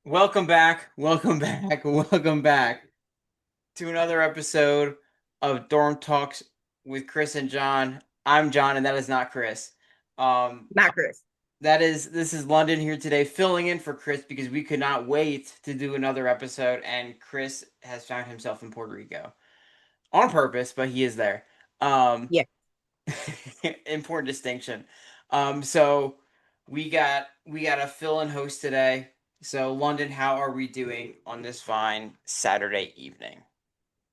Welcome back, welcome back, welcome back to another episode of Dorm Talks with Chris and John. I'm John, and that is not Chris. Um, Not Chris. this is London here today, filling in for Chris because we could not wait to do another episode, and Chris has found himself in Puerto Rico on purpose, but he is there. Um, Yeah. Important distinction. So we got a fill-in host today. So London, how are we doing on this fine Saturday evening?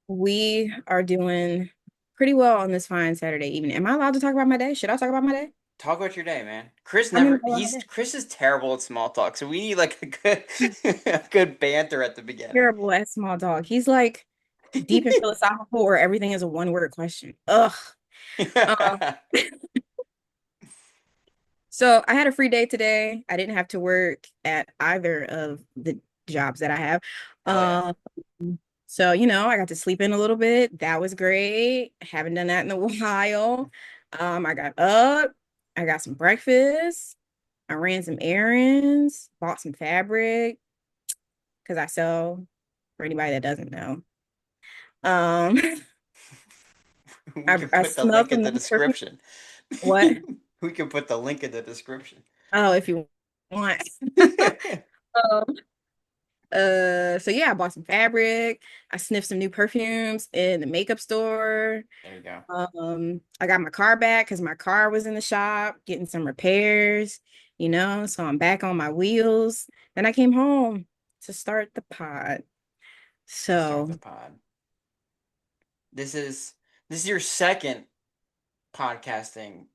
We are doing pretty well on this fine Saturday evening. Am I allowed to talk about my day? Should I talk about my day? Talk about your day, man. Chris I'm gonna never talk about my he's day. Chris is terrible at small talk, so we need like a good a good banter at the beginning. Terrible at small talk. He's like deep and philosophical where everything is a one-word question. Ugh. Um, so I had a free day today. I didn't have to work at either of the jobs that I have. Hell yeah. Um, so I got to sleep in a little bit. That was great. Haven't done that in a while. I got up, I got some breakfast. I ran some errands, bought some fabric because I sew for anybody that doesn't know. Um, We I, can I put the smelled link in some the nice perfume. description. What? We can put the link in the description. Oh, if you want. Um, so yeah, I bought some fabric. I sniffed some new perfumes in the makeup store. There you go. I got my car back because my car was in the shop getting some repairs, so I'm back on my wheels. Then I came home to start the pod. Start the So pod. This is this is your second podcasting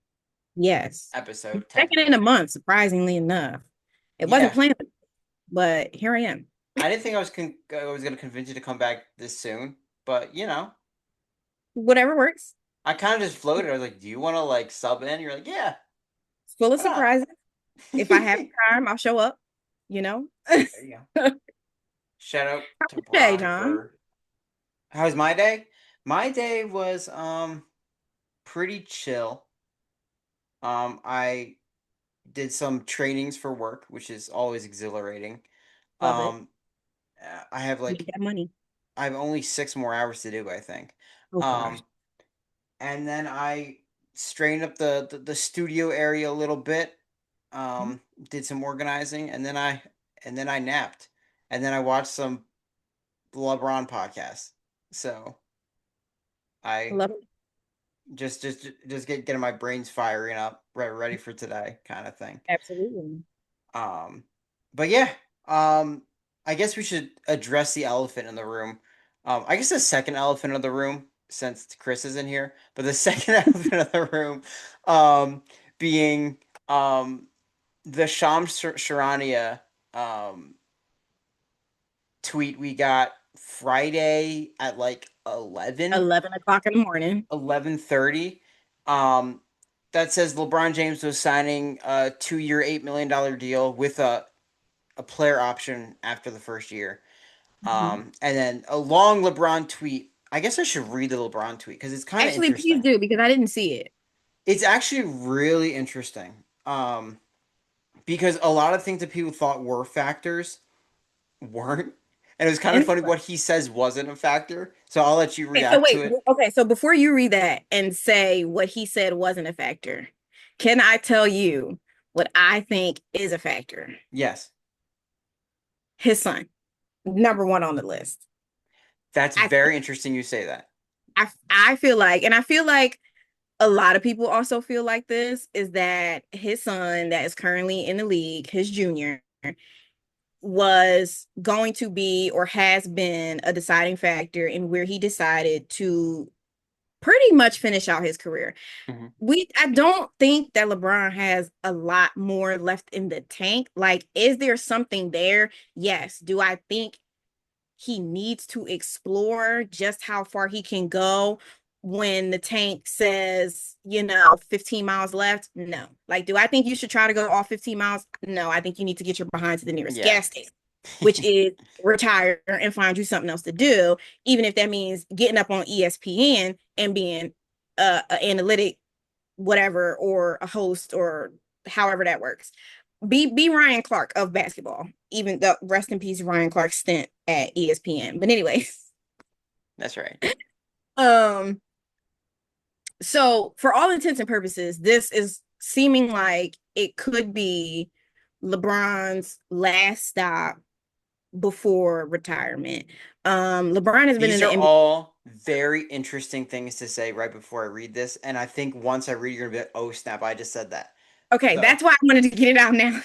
yes. episode, Second in a technically. month, surprisingly enough. It wasn't Yeah, planned, but here I am. I didn't think I was gonna convince you to come back this soon, but Whatever works. I kind of just floated. I was like, "Do you want to like sub in?" You're like, "Yeah, It's full of why not?" surprises. If I have There time, I'll show up, you know. How you go. Shout out to was your day, Bron John? for how was my day? My day was pretty chill. I did some trainings for work, which is always exhilarating. Love it. Um, I have Make like that money. I have only 6 more hours to do, I think. Oh gosh. Um, and then I strained up the studio area a little bit. Mhm. Did some organizing, and then I napped, and then I watched some LeBron podcasts. So I Love it. just getting my brains firing up, ready for today, kind of thing. Absolutely. Um, but yeah, um, I guess we should address the elephant in the room. I guess the second elephant in the room, since Chris is in here, but the second elephant in the room, um, being the Sharania um tweet we got Friday at like 11 o'clock in the morning. 11:30. Um, that says LeBron James was signing a 2 year, $8 million deal with a player option after the first year. Mhm. And then a long LeBron tweet. I guess I should read the LeBron tweet because it's kind of Actually, please interesting. do because I didn't see it. It's actually really interesting. Because a lot of things that people thought were factors weren't. And it was kind of And funny what he says wasn't a factor. So I'll let you okay, so react to wait, it. okay, so before you read that and say what he said wasn't a factor, can I tell you what I think is a factor? Yes, His son, number one on the list. that's I very interesting you say that. I feel like, and I feel like a lot of people also feel like this is that his son that is currently in the league, his junior, was going to be or has been a deciding factor in where he decided to pretty much finish out his career. Hmm. I don't think that LeBron has a lot more left in the tank. Like, is there something there? Yes. Do I think he needs to explore just how far he can go when the tank says, 15 miles left? No. Like, do I think you should try to go all 15 miles? No, I think you need to get your behind to the nearest Yeah. gas station, which is retire and find you something else to do, even if that means getting up on ESPN and being an analytic, whatever, or a host, or however that works. be Ryan Clark of basketball. Even the rest in peace Ryan Clark's stint at ESPN. But anyways, That's right. um, so for all intents and purposes, this is seeming like it could be LeBron's last stop before retirement. LeBron has been in These the are NBA. all very interesting things to say right before I read this, and I think once I read, you're gonna be like, "Oh snap! I just said that." Okay, So that's why I wanted to get it out now.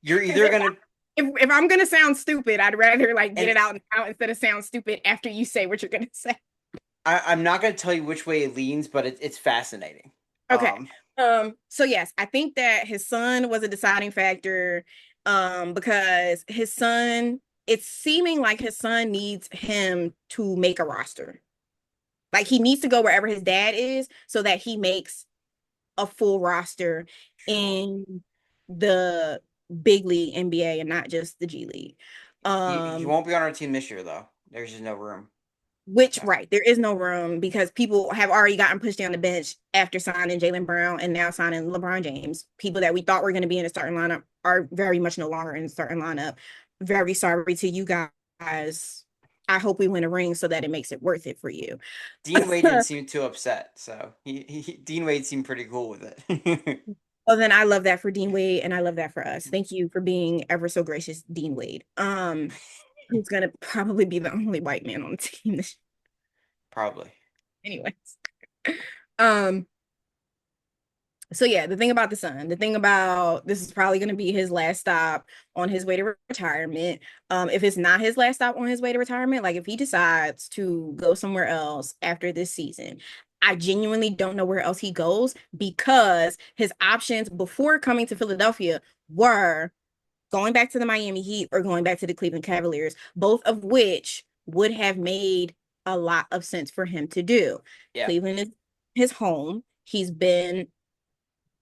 you're Because either gonna, if I'm gonna sound stupid, I'd rather like get and it out now instead of sound stupid after you say what you're gonna say. I'm not gonna tell you which way it leans, but it's fascinating. Okay. Um, So yes, I think that his son was a deciding factor, because his son, it's seeming like his son needs him to make a roster. Like he needs to go wherever his dad is so that he makes a full roster sure. in the big league NBA and not just the G League. He Um, won't be on our team this year though. There's just no room. which, So right, there is no room because people have already gotten pushed down the bench after signing Jaylen Brown and now signing LeBron James. People that we thought were going to be in the starting lineup are very much no longer in the starting lineup. Very sorry to you guys. I hope we win a ring so that it makes it worth it for you. Dean Wade didn't seem too upset. So Dean Wade seemed pretty cool with it. Well, then I love that for Dean Wade and I love that for us. Thank you for being ever so gracious, Dean Wade. Who's gonna probably be the only white man on the team this Probably. anyways. Um, so yeah, the thing about the son, the thing about this is probably going to be his last stop on his way to retirement. If it's not his last stop on his way to retirement, like if he decides to go somewhere else after this season, I genuinely don't know where else he goes because his options before coming to Philadelphia were going back to the Miami Heat or going back to the Cleveland Cavaliers, both of which would have made a lot of sense for him to do. Yeah. Cleveland is his home. He's been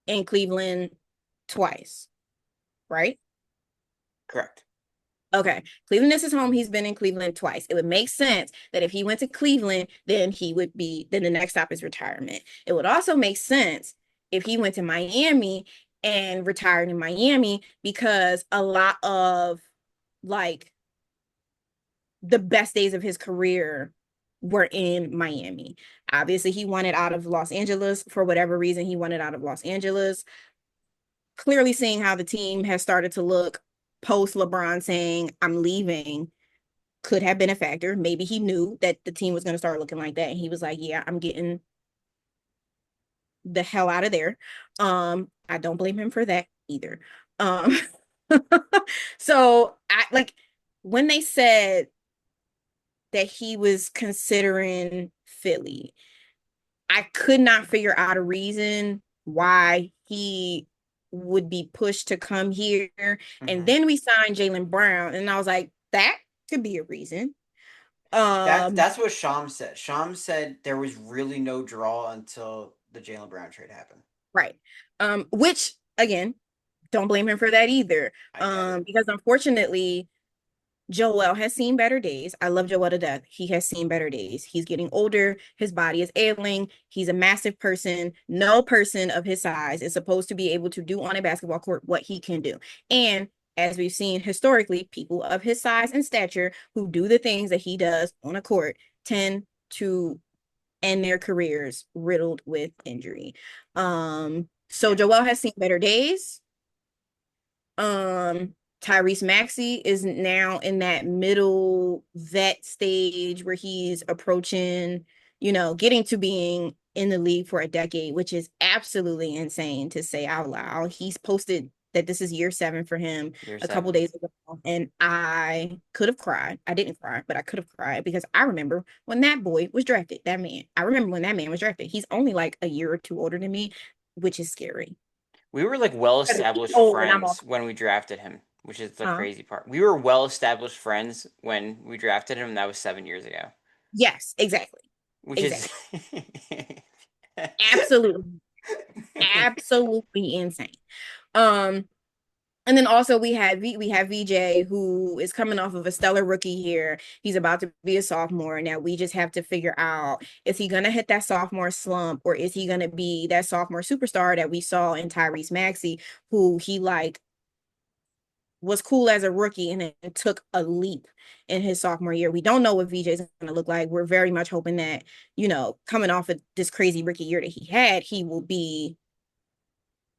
in Cleveland twice, right? Correct. Okay. Cleveland is his home. He's been in Cleveland twice. It would make sense that if he went to Cleveland, then the next stop is retirement. It would also make sense if he went to Miami and retired in Miami because a lot of like the best days of his career were in Miami. Obviously, he wanted out of Los Angeles for whatever reason. He wanted out of Los Angeles. Clearly seeing how the team has started to look post LeBron saying, I'm leaving, could have been a factor. Maybe he knew that the team was going to start looking like that. And he was like, yeah, I'm getting the hell out of there. I don't blame him for that either. Um, so I like when they said that he was considering Philly, I could not figure out a reason why he would be pushed to come here. And Hmm. then we signed Jaylen Brown, and I was like, that could be a reason. That Um, that's what Sham said. Sham said there was really no draw until the Jaylen Brown trade happened. right. Which again, don't blame him for that either. I get it. Because unfortunately, Joel has seen better days. I love Joel to death. He has seen better days. He's getting older. His body is ailing. He's a massive person. No person of his size is supposed to be able to do on a basketball court what he can do. And as we've seen historically, people of his size and stature who do the things that he does on a court tend to end their careers riddled with injury. So Yeah. Joel has seen better days. um Tyrese Maxey is now in that middle vet stage where he's approaching, getting to being in the league for a decade, which is absolutely insane to say out loud. He's posted that this is year 7 for him Year a couple seven. days ago, and I could have cried. I didn't cry, but I could have cried because I remember when that boy was drafted. That man, I remember when that man was drafted. He's only like a year or two older than me, which is scary. We were like well He's established old, and I'm all, friends when we drafted him, which is the huh? crazy part. We were well established friends when we drafted him, and that was 7 years ago. Yes, exactly. Which is Exactly. Absolutely. Absolutely insane. Um, And then also we have VJ who is coming off of a stellar rookie year. He's about to be a sophomore. Now we just have to figure out, is he gonna hit that sophomore slump, or is he gonna be that sophomore superstar that we saw in Tyrese Maxey, who he like was cool as a rookie and then took a leap in his sophomore year. We don't know what VJ is going to look like. We're very much hoping that, coming off of this crazy rookie year that he had, he will be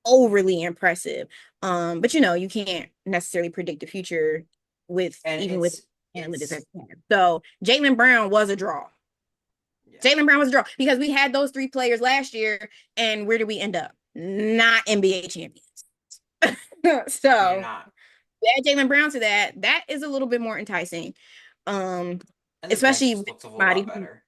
overly impressive. But you can't necessarily predict the future with And even with analytics. it's So Jaylen Brown was a draw. yeah. Jaylen Brown was a draw because we had those three players last year, and where did we end up? Not NBA champions. We do So not. add Jaylen Brown to that, that is a little bit more enticing. Um, And the bench especially with just looks a whole lot somebody who, better.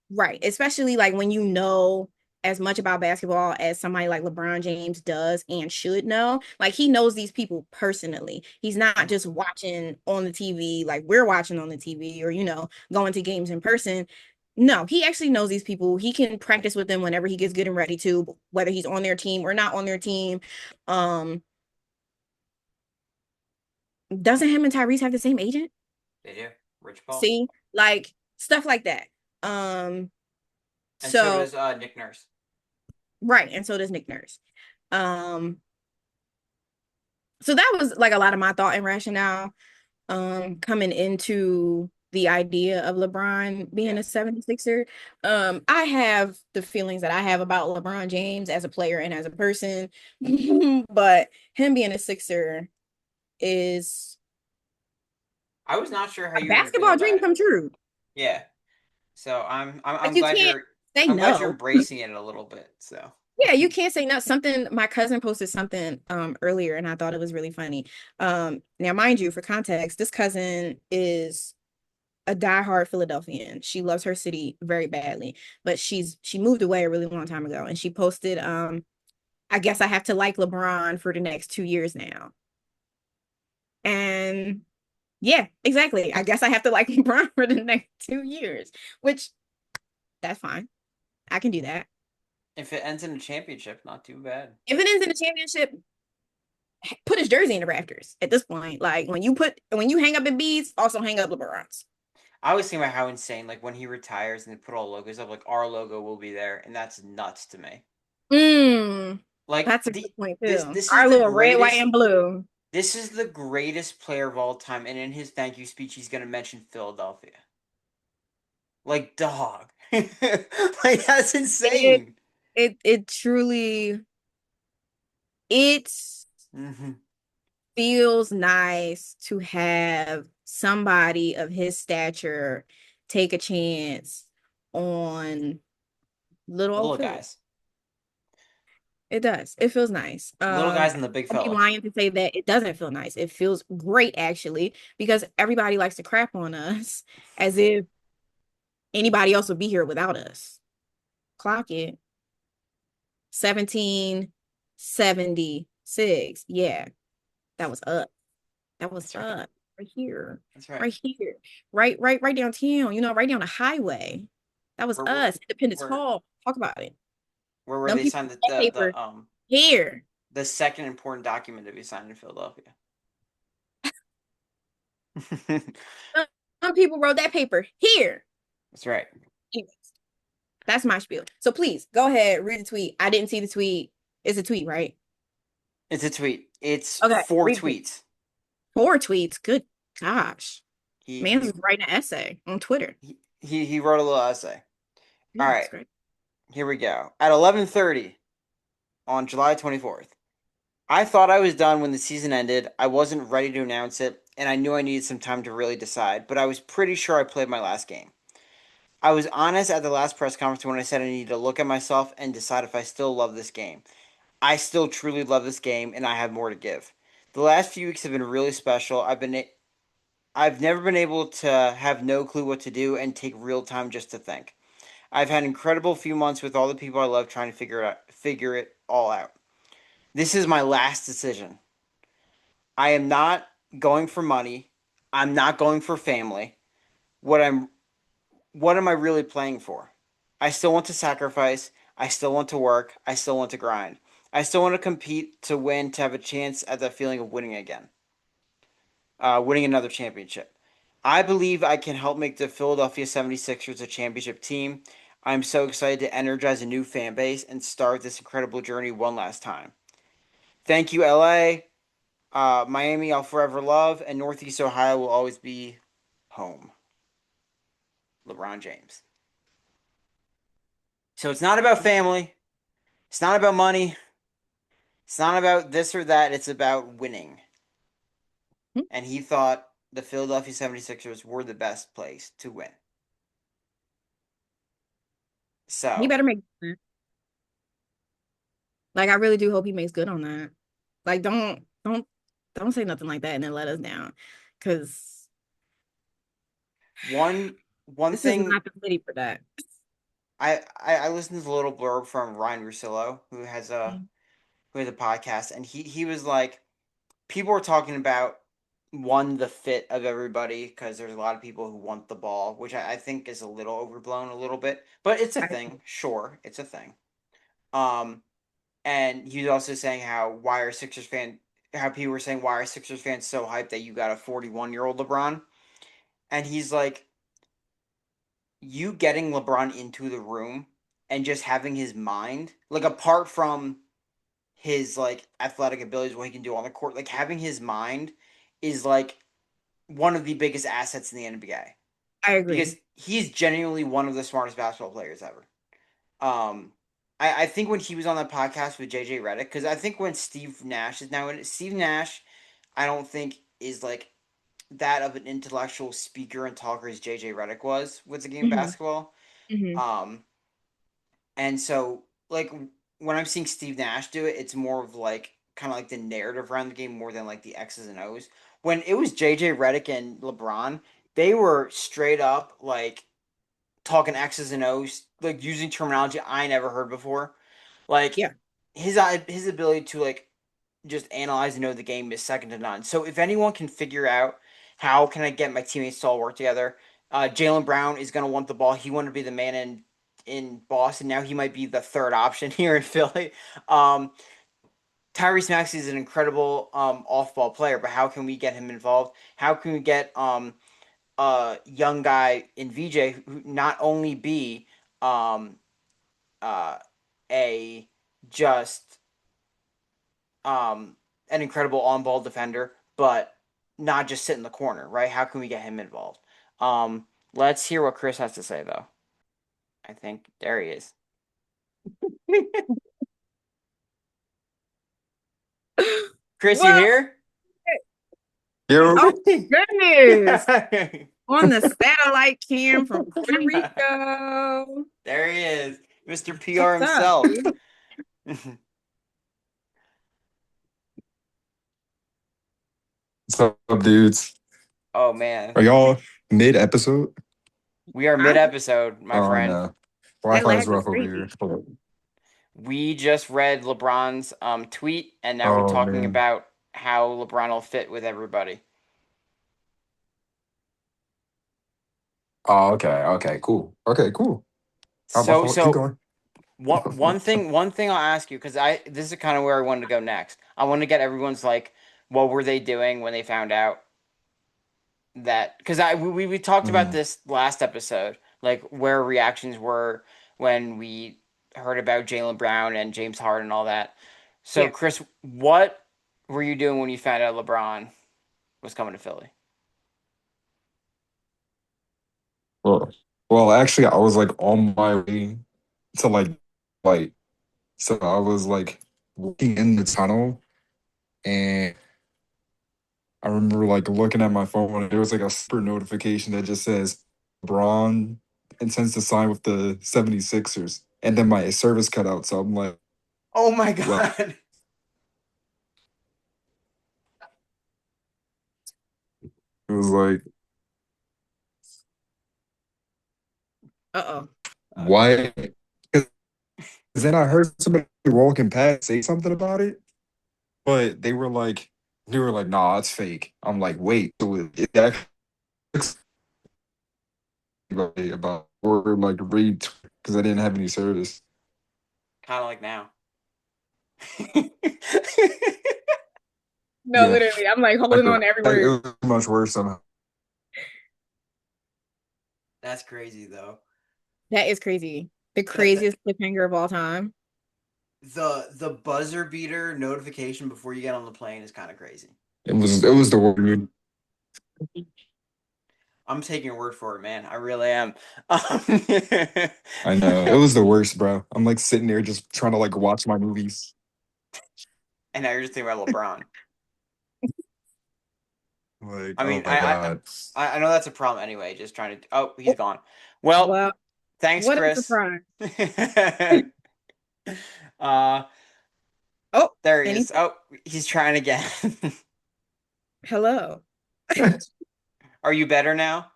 right, especially like when you know as much about basketball as somebody like LeBron James does and should know. Like he knows these people personally. He's not Mhm. just watching on the TV like we're watching on the TV or going to games in person. No, he actually knows these people. He can practice with them whenever he gets good and ready to, whether he's on their team or not on their team. Um, doesn't him and Tyrese have the same agent? They do. Rich Paul. See, like stuff like that. Um, And so so does Nick Nurse. right, and so does Nick Nurse. Um, so that was like a lot of my thought and rationale coming into the idea of LeBron being Yeah. a 76er. I have the feelings that I have about LeBron James as a player and as a person, but him being a Sixer is I was not sure how a you were gonna feel basketball about dream it. come true. Yeah. So I'm Like you glad can't say I'm glad you're no. embracing it a little bit. So Yeah, you can't say no. Something my cousin posted something earlier and I thought it was really funny. Now mind you, for context, this cousin is a diehard Philadelphian. She loves her city very badly, but she moved away a really long time ago and she posted I guess I have to like LeBron for the next 2 years now. And yeah, exactly. I guess I have to like LeBron for the next 2 years, which that's fine. I can do that. if it ends in a championship, not too bad. If it ends in a championship, put his jersey in the rafters at this point. Like when you hang up in beads, also hang up LeBron's. I always think about how insane, like when he retires and they put all logos up, like our logo will be there, and that's nuts to me. Mm, Like that's a good point this too. this is Our the little red, white, greatest and blue. this is the greatest player of all time, and in his thank you speech, he's gonna mention Philadelphia. Like dog, like that's It insane. it truly it Hmm. feels nice to have somebody of his stature take a chance on little old Little Philly. guys, It does. It feels nice. little guys, and the big I'd be fellas. lying to say that it doesn't feel nice. It feels great actually, because everybody likes to crap on us as if anybody else would be here without us. Clock it. 1776. Yeah, that was up. That was That's right. up right here. That's right. Right here. Right downtown, right down the highway. That was Where where us. Independence where Hall. Talk about it. where Them they people signed that paper here. the second important document to be signed in Philadelphia. Some people wrote that paper here. That's right. Anyways, that's my spiel. So please go ahead, read the tweet. I didn't see the tweet. It's a tweet, right? It's a tweet. It's Okay, four read the tweet. tweets. 4 tweets. Good gosh. He Man's he writing an essay on Twitter. he wrote a little essay. All Goodness right, great. here we go. At 11:30 on July 24th, I thought I was done when the season ended. I wasn't ready to announce it, and I knew I needed some time to really decide, but I was pretty sure I played my last game. I was honest at the last press conference when I said I needed to look at myself and decide if I still love this game. I still truly love this game, and I have more to give. The last few weeks have been really special. I've never been able to have no clue what to do and take real time just to think. I've had an incredible few months with all the people I love trying to figure it all out. This is my last decision. I am not going for money. I'm not going for family. What I'm what am I really playing for? I still want to sacrifice. I still want to work. I still want to grind. I still want to compete to win to have a chance at the feeling of winning again, winning another championship. I believe I can help make the Philadelphia 76ers a championship team. I'm so excited to energize a new fan base and start this incredible journey one last time. Thank you, LA. Miami, I'll forever love, and Northeast Ohio will always be home. LeBron James. So it's not about family. It's not about money. It's not about this or that. It's about winning. And he thought the Philadelphia 76ers were the best place to win. He So, better make like I really do hope he makes good on that. Like don't say nothing like that and then let us down. Cause one this is thing not the city for that. I listened to a little blurb from Ryan Russillo, who has a podcast, and he was like, people were talking about one, the fit of everybody, because there's a lot of people who want the ball, which I think is a little overblown a little bit, but it's a I, thing. Sure, it's a thing. Um, and he was also saying how people were saying, why are Sixers fans so hyped that you got a 41-year-old LeBron? And he's like, you getting LeBron into the room and just having his mind, like apart from his like athletic abilities, what he can do on the court, like having his mind is like one of the biggest assets in the NBA I because agree. he's genuinely one of the smartest basketball players ever. Um, I think when he was on that podcast with JJ Redick, because I think when Steve Nash is now in it, Steve Nash, I don't think is like that of an intellectual speaker and talker as JJ Redick was with the game of Hmm. basketball. Hmm. Um, and so like when I'm seeing Steve Nash do it, it's more of like kind of like the narrative around the game more than like the X's and O's. When it was JJ Redick and LeBron, they were straight up like talking X's and O's, like using terminology I never heard before. Like Yeah, his ability to like just analyze and know the game is second to none. So if anyone can figure out how can I get my teammates to all work together, Jaylen Brown is going to want the ball. He wanted to be the man in Boston. Now he might be the third option here in Philly. Um, Tyrese Maxey is an incredible off ball player, but how can we get him involved? How can we get a young guy in VJ who not only be um, uh, a just an incredible on ball defender, but not just sit in the corner, right? How can we get him involved? Let's hear what Chris has to say, though. I think there he is. Chris, you well, here? Yo, oh goodness. On the satellite cam from Puerto Rico. There he is, Mr. PR What's up, himself. dude? what's up, dudes? Oh man, Are y'all mid-episode? we are Huh? mid-episode, my Oh friend. no, That Wi-Fi is lag is rough over here. crazy. We just read LeBron's tweet, and now we're Oh talking man. about how LeBron will fit with everybody. Oh, okay, okay, cool. Okay, cool. Oh, my So, fault. Keep so going. one thing I'll ask you because I this is kind of where I wanted to go next. I want to get everyone's like, what were they doing when they found out that? Because we talked about Mm, this last episode, like where reactions were when we heard about Jaylen Brown and James Harden and all that. So, Yeah. Chris, what were you doing when you found out LeBron was coming to Philly? well, well, actually, I was like on my way to like, so I was like walking in the tunnel, and I remember like looking at my phone, and there was like a super notification that just says LeBron intends to sign with the 76ers. And then my service cut out. So I'm like, Oh my well, God. it was like, Uh-oh. Okay. why? Because then I heard somebody walking past say something about it, but they were like, nah, it's fake. I'm like, wait, so it actually looks about or like read because I didn't have any service. Kind of like now. No, Yeah, literally, I'm like like holding on to every it word. was much worse somehow. That's crazy though. That is crazy. The The craziest cliffhanger of all time. the buzzer beater notification before you get on the plane is kind of crazy. It was the word. I'm taking your word for it, man. I really am. I know it was the worst, bro. I'm like sitting there just trying to like watch my movies. And now you're just thinking about LeBron. Like, I oh mean, my God. I know that's a problem anyway. Just trying to. Oh, he's Oh, gone. Well, well, thanks, what a Chris. surprise. uh, Oh, there he is. anything? Oh, he's trying again. Hello. Are you better now?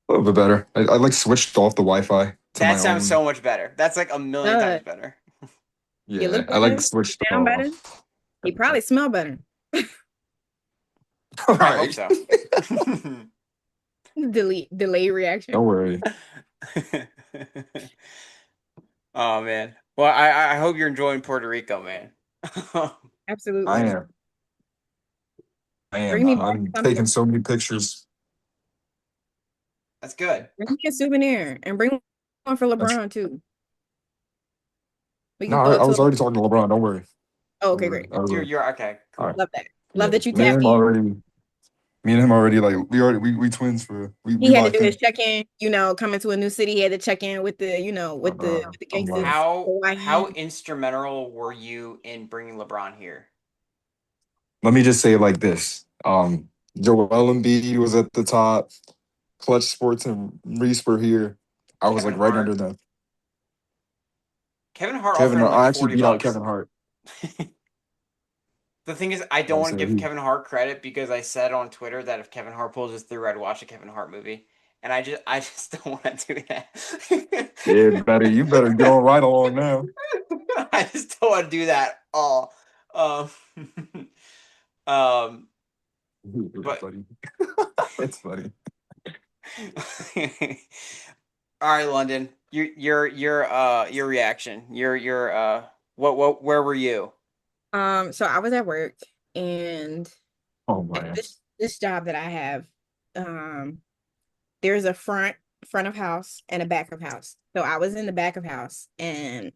A little bit better. I like switched off the Wi-Fi to That my sounds own. so much better. That's like a million times Good. better. You Yeah, look I like better. You switched sound better. off You everything. probably smell better. All I hope right. so. Delay reaction. Don't worry. Oh man. Well, I hope you're enjoying Puerto Rico, man. I Absolutely. am. I am. Bring me back I'm taking something. so many pictures. That's good. Bring me a souvenir and bring one for That's LeBron too. We no, can throw it I to was LeBron. already talking to LeBron. Don't worry. Oh, Don't okay, worry. great. I was already, You're okay. all right. Cool. Love that. Yeah. Love that you Me and tapped him in. already. Me and him already like we twins for we He had to do locked his in. check-in, coming to a new city. He had to check in with the, with the I'm gangsters. How Hawaiian. instrumental were you in bringing LeBron here Let me just say it like this. Joel Embiid was at the top. Clutch Sports and Reese were here. I was Kevin like right Hart? under them. Kevin Hart offered Kevin, him like I actually 40 beat out bucks. Kevin Hart. The thing is, I don't I want to said give he. Kevin Hart credit because I said on Twitter that if Kevin Hart pulls this through, I'd watch a Kevin Hart movie, and I just don't want to do Yeah, that. better. You better get on right along now. I just don't want to do that at all. Um, um, Yeah, but buddy. It's funny. all right, London, your reaction, what where were you? So I was at work and Oh at man. this job that I have, um, there's a front of house and a back of house. So I was in the back of house and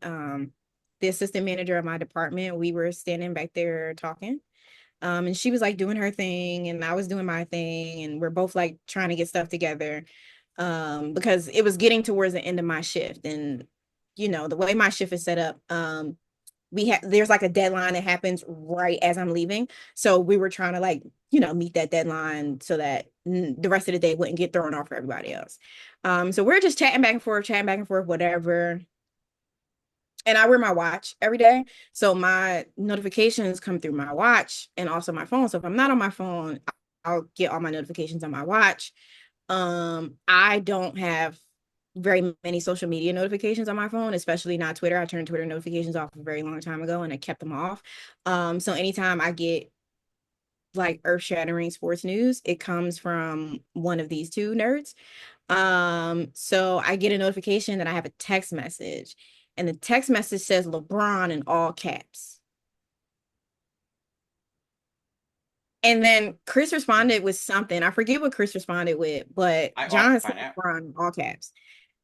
the assistant manager of my department, we were standing back there talking. And she was like doing her thing and I was doing my thing and we're both like trying to get stuff together. Because it was getting towards the end of my shift and the way my shift is set up, there's like a deadline that happens right as I'm leaving. So we were trying to like, meet that deadline so that the rest of the day wouldn't get thrown off for everybody else. So we're just chatting back and forth, whatever. And I wear my watch every day. So my notifications come through my watch and also my phone. So if I'm not on my phone, I'll get all my notifications on my watch. I don't have very many social media notifications on my phone, especially not Twitter. I turned Twitter notifications off a very long time ago and I kept them off. So anytime I get like earth-shattering sports news, it comes from one of these two nerds. So I get a notification that I have a text message, and the text message says LeBron in all caps. And then Chris responded with something. I forget what Chris responded with, but I ought to John said find out. LeBron in all caps.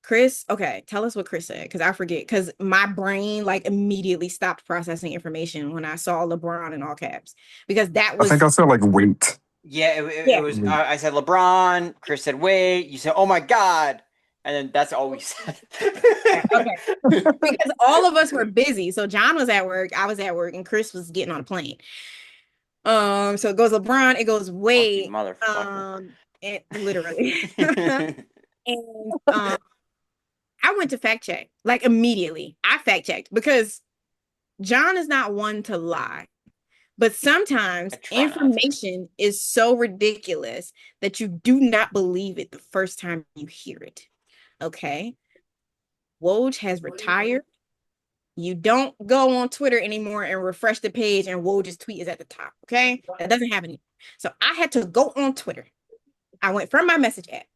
Chris, okay, tell us what Chris said because I forget because my brain like immediately stopped processing information when I saw LeBron in all caps because that I think was I said like wait. Yeah, it yeah. was. Wait. I said LeBron. Chris said wait. You said oh my God, and then that's all we said. Yeah, okay. Because all of us were busy. So John was at work, I was at work, and Chris was getting on a plane. So it goes LeBron, it goes Lucky Wade, motherfucker. and literally. And I went to fact check like immediately. I fact checked because John is not one to lie. But I sometimes try not to. information is so ridiculous that you do not believe it the first time you hear it. Okay. Woj has retired. You don't go on Twitter anymore and refresh the page and Woj's tweet is at the top. Okay. That doesn't happen anymore. So I had to go on Twitter. I went from my message app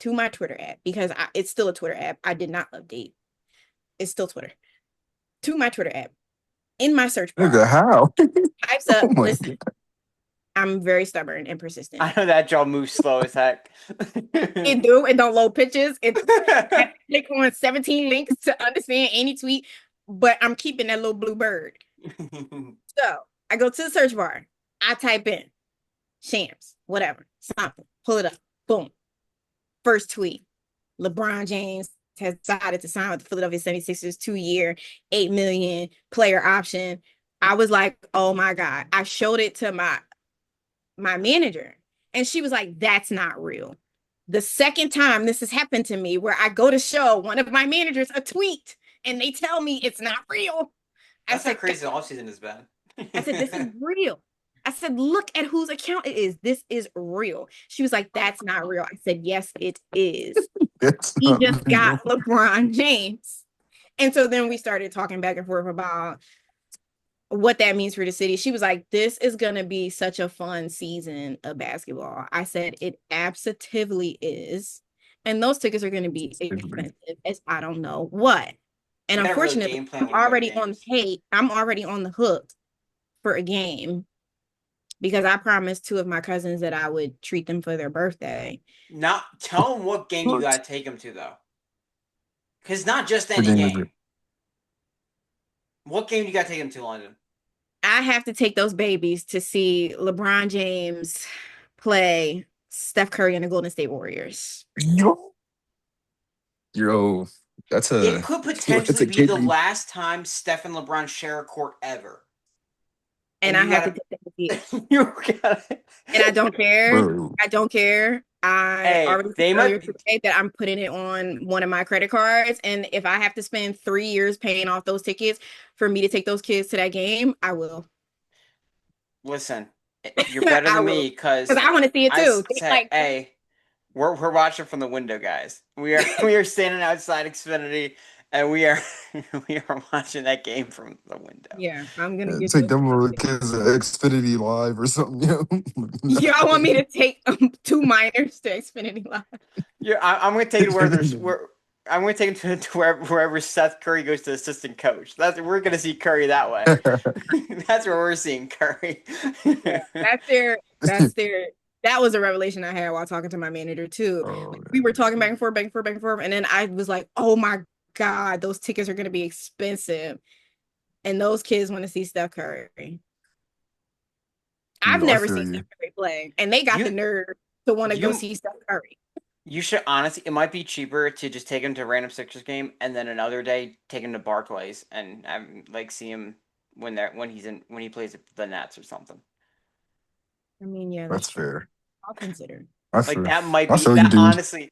to my Twitter app because it's still a Twitter app. I did not update. It's still Twitter to my Twitter app. in my search Nigga, bar, how? types Oh up, my listen, god. I'm very stubborn and persistent. I know that jaw moves slow as heck. It don't load pictures. It I have to click on 17 links to understand any tweet, but I'm keeping that little blue bird. So I go to the search bar. I type in Shams, whatever, something, pull it up. Boom. First tweet. LeBron James has decided to sign with the Philadelphia 76ers 2 year, 8 million player option. I was like, oh my God. I showed it to my manager, and she was like, that's not real. The second time this has happened to me, where I go to show one of my managers a tweet and they tell me it's not real. I That's how said, crazy the offseason has been. I said, this is real. I said, look at whose account it is. This is real. She was like, that's not real. I said, yes, it is. It's He not just real. got LeBron James. And so then we started talking back and forth about what that means for the city. She was like, this is going to be such a fun season of basketball. I said, it absolutely is. And those tickets are going to be expensive as I don't know what. And You gotta really unfortunately, game plan when you go to games. I'm already on the hook for a game because I promised two of my cousins that I would treat them for their birthday. Not tell them what game you What? gotta take them to though, because not just What any game is it? game. What game do you gotta take them to, London? I have to take those babies to see LeBron James play Steph Curry and the Golden State Warriors. Yo, yo, that's It a could that's potentially a be the kid. last time Steph and LeBron share a court ever, And and I you have to gotta, take them to see it. you gotta. And I don't care. Bro. I don't care. I Hey, already said they earlier might. today that I'm putting it on one of my credit cards. And if I have to spend 3 years paying off those tickets for me to take those kids to that game, I will. Listen, you're better I than will. me because Because I want to see it I too. They say, like, hey, we're watching from the window, guys. We are we are standing outside Xfinity, and we are we are watching that game from the window. yeah, I'm gonna get Take those. them little kids to Xfinity Live or something, yo. Y'all want me to take two minors to Xfinity Live? Yeah, I'm gonna take it where there's where I'm gonna take him to wherever Seth Curry goes to assistant coach. That's we're gonna see Curry that way. That's where we're seeing Curry. Yeah, that's their that was a revelation I had while talking to my manager too. Oh, Like, we were talking back and forth, back and forth, back and forth, and then I was like, "Oh my God, those tickets are going to be expensive." And those kids want to see Steph Curry. I've I never feel seen you. Steph Curry play, and they got the you nerve to want to go you see Steph Curry. you should honestly. It might be cheaper to just take him to a random Sixers game, and then another day take him to Barclays and like see him when he plays the Nets or something. I mean, yeah, that's That's true. fair. I'll consider. I Like feel that might I be feel you, that dude.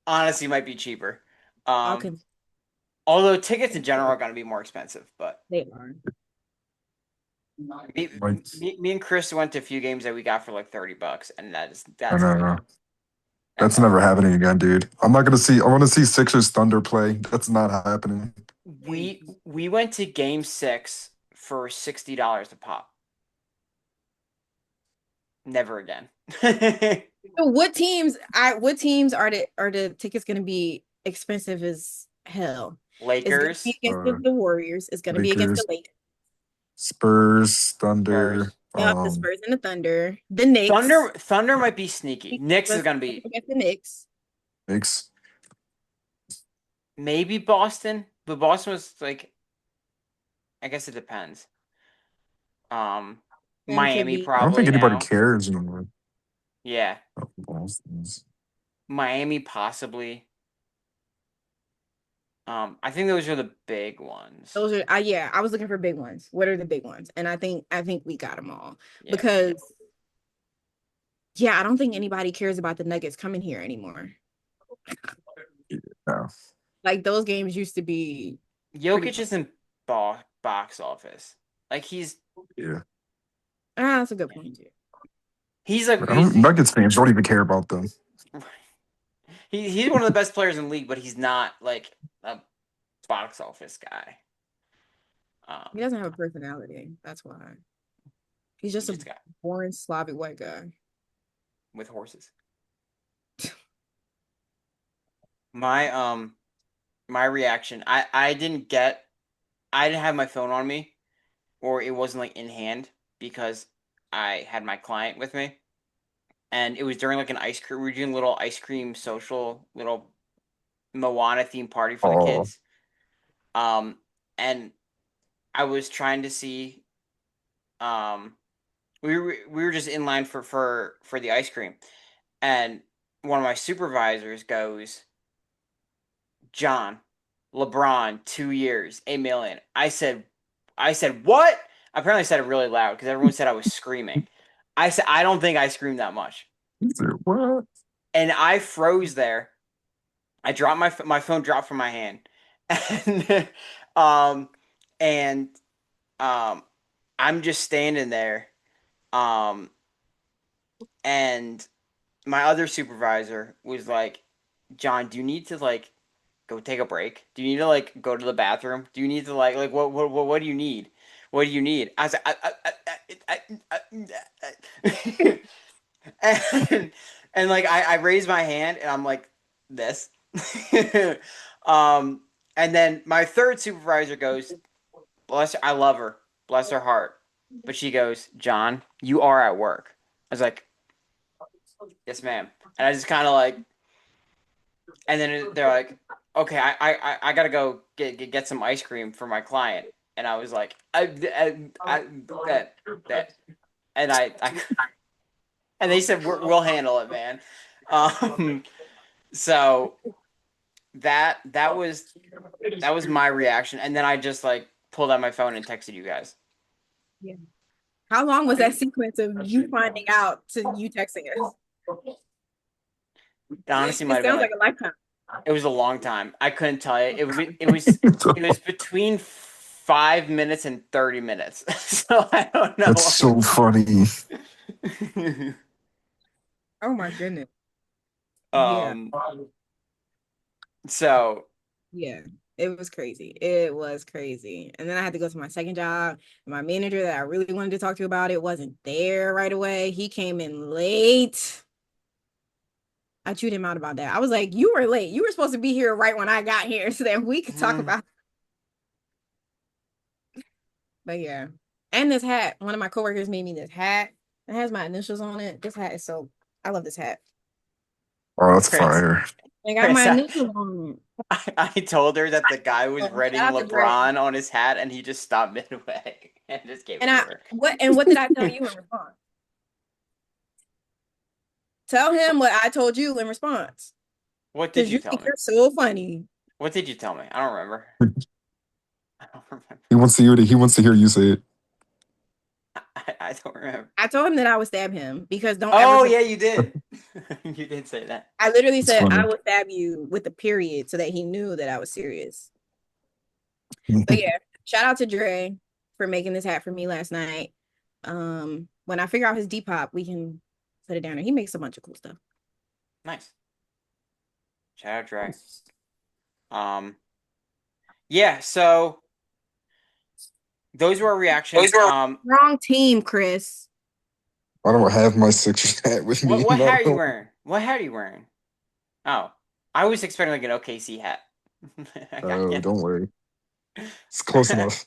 honestly might be cheaper. I'll Um, consider. although tickets in general are going to be more expensive, but They are. me, Like, me and Chris went to a few games that we got for like $30, and I that's know. crazy. That's That's never outrageous. happening again, dude. I'm not gonna see. I want to see Sixers Thunder play. That's not happening. We went to Game 6 for $60 a pop. Never again. So what teams are the tickets going to be expensive as hell? It's going to be Lakers, against Uh, the Warriors. It's going to be against the Lakers, Lakers. Spurs, Thunder. Spurs. Yep, the Spurs and the Thunder. The Knicks. Thunder might be sneaky. Knicks is Let's gonna be against the Knicks. Knicks. maybe Boston, but Boston was like I guess it depends. Um, Then could Miami be I don't think probably anybody now. cares anymore. Yeah, Oh, Boston's. Miami possibly. I think those are the big ones. those are yeah, I was looking for big ones. What are the big ones? And I think we got them all. Yeah, Because yeah, I don't think anybody cares about the Nuggets coming here anymore. No. Like those games used to be pretty Jokic fun. isn't box office. Like Yeah. That's a good point too. he's like I don't, Nuggets fans don't even care about them. he's one of the best players in the league, but he's not like a box office guy. He doesn't have a personality. That's why. He's He just a just got boring Slavic white guy. with horses. My my reaction. I didn't have my phone on me, or it wasn't like in hand because I had my client with me, and it was during like an ice cream. We were doing a little ice cream social, little Moana themed party for the Oh, kids. Um, and I was trying to see. Um, we were just in line for the ice cream, and one of my supervisors goes, "John, LeBron, 2 years, 8 million." I said what? Apparently, I said it really loud because everyone said I was screaming. I said I don't think I screamed that much, is it what? and I froze there. I dropped my phone dropped from my hand, and um and um I'm just standing there, um and my other supervisor was like, "John, do you need to like go take a break? Do you need to like go to the bathroom? Do you need to what do you need? What do you need?" I was like, and like I raised my hand and I'm like this. um and then my third supervisor goes, "Bless her, I love her. Bless her heart." But she goes, "John, you are at work." I was like, "Yes, ma'am." And I just kind of like, and then they're like, "Okay, I gotta go get some ice cream for my client." And I was like, that that," and I and they said, We'll handle it, man." Um, so that was my reaction, and then I just like pulled out my phone and texted you guys. Yeah. How long was that sequence of you finding out to you texting us? It honestly might It have been sounds like like a lifetime. it was a long time. I couldn't tell you. It was between 5 minutes and 30 minutes. So I don't That's know. so funny. Oh my goodness. Yeah. um. So Yeah. It was crazy. It was crazy. And then I had to go to my second job. And my manager that I really wanted to talk to about it wasn't there right away. He came in late. I chewed him out about that. I was like, "You were late. You were supposed to be here right when I got here so that we could talk mm, about." But yeah. And this hat. One of my coworkers made me this hat. It has my initials on it. This hat is so I love this hat. Oh, that's Chris, fire. I got Chris, my initials on it. I told her that the guy was So shout writing out to Dre. LeBron on his hat, and he just stopped midway and just gave And it to I her. what did I tell you in response? Tell him what I told you in response. What did Because you you tell think me? you're so funny. What did you tell me? I don't remember. I don't remember. He wants to hear you say it. I don't remember. I told him that I would stab him because don't ever Oh forget. yeah, you did. You did say that. I literally It's said I funny. would stab you with a period so that he knew that I was serious. But yeah, shout out to Dre for making this hat for me last night. When I figure out his Depop, we can put it down there. He makes a bunch of cool stuff. Nice. Shout out Dre. Um, yeah. So those were our reactions. Wrong team, Chris. I don't have my Sixers hat with What me. what hat No, are you wearing? What hat are you wearing? Oh, I was expecting like an OKC hat. I got oh, you. don't worry. It's close enough.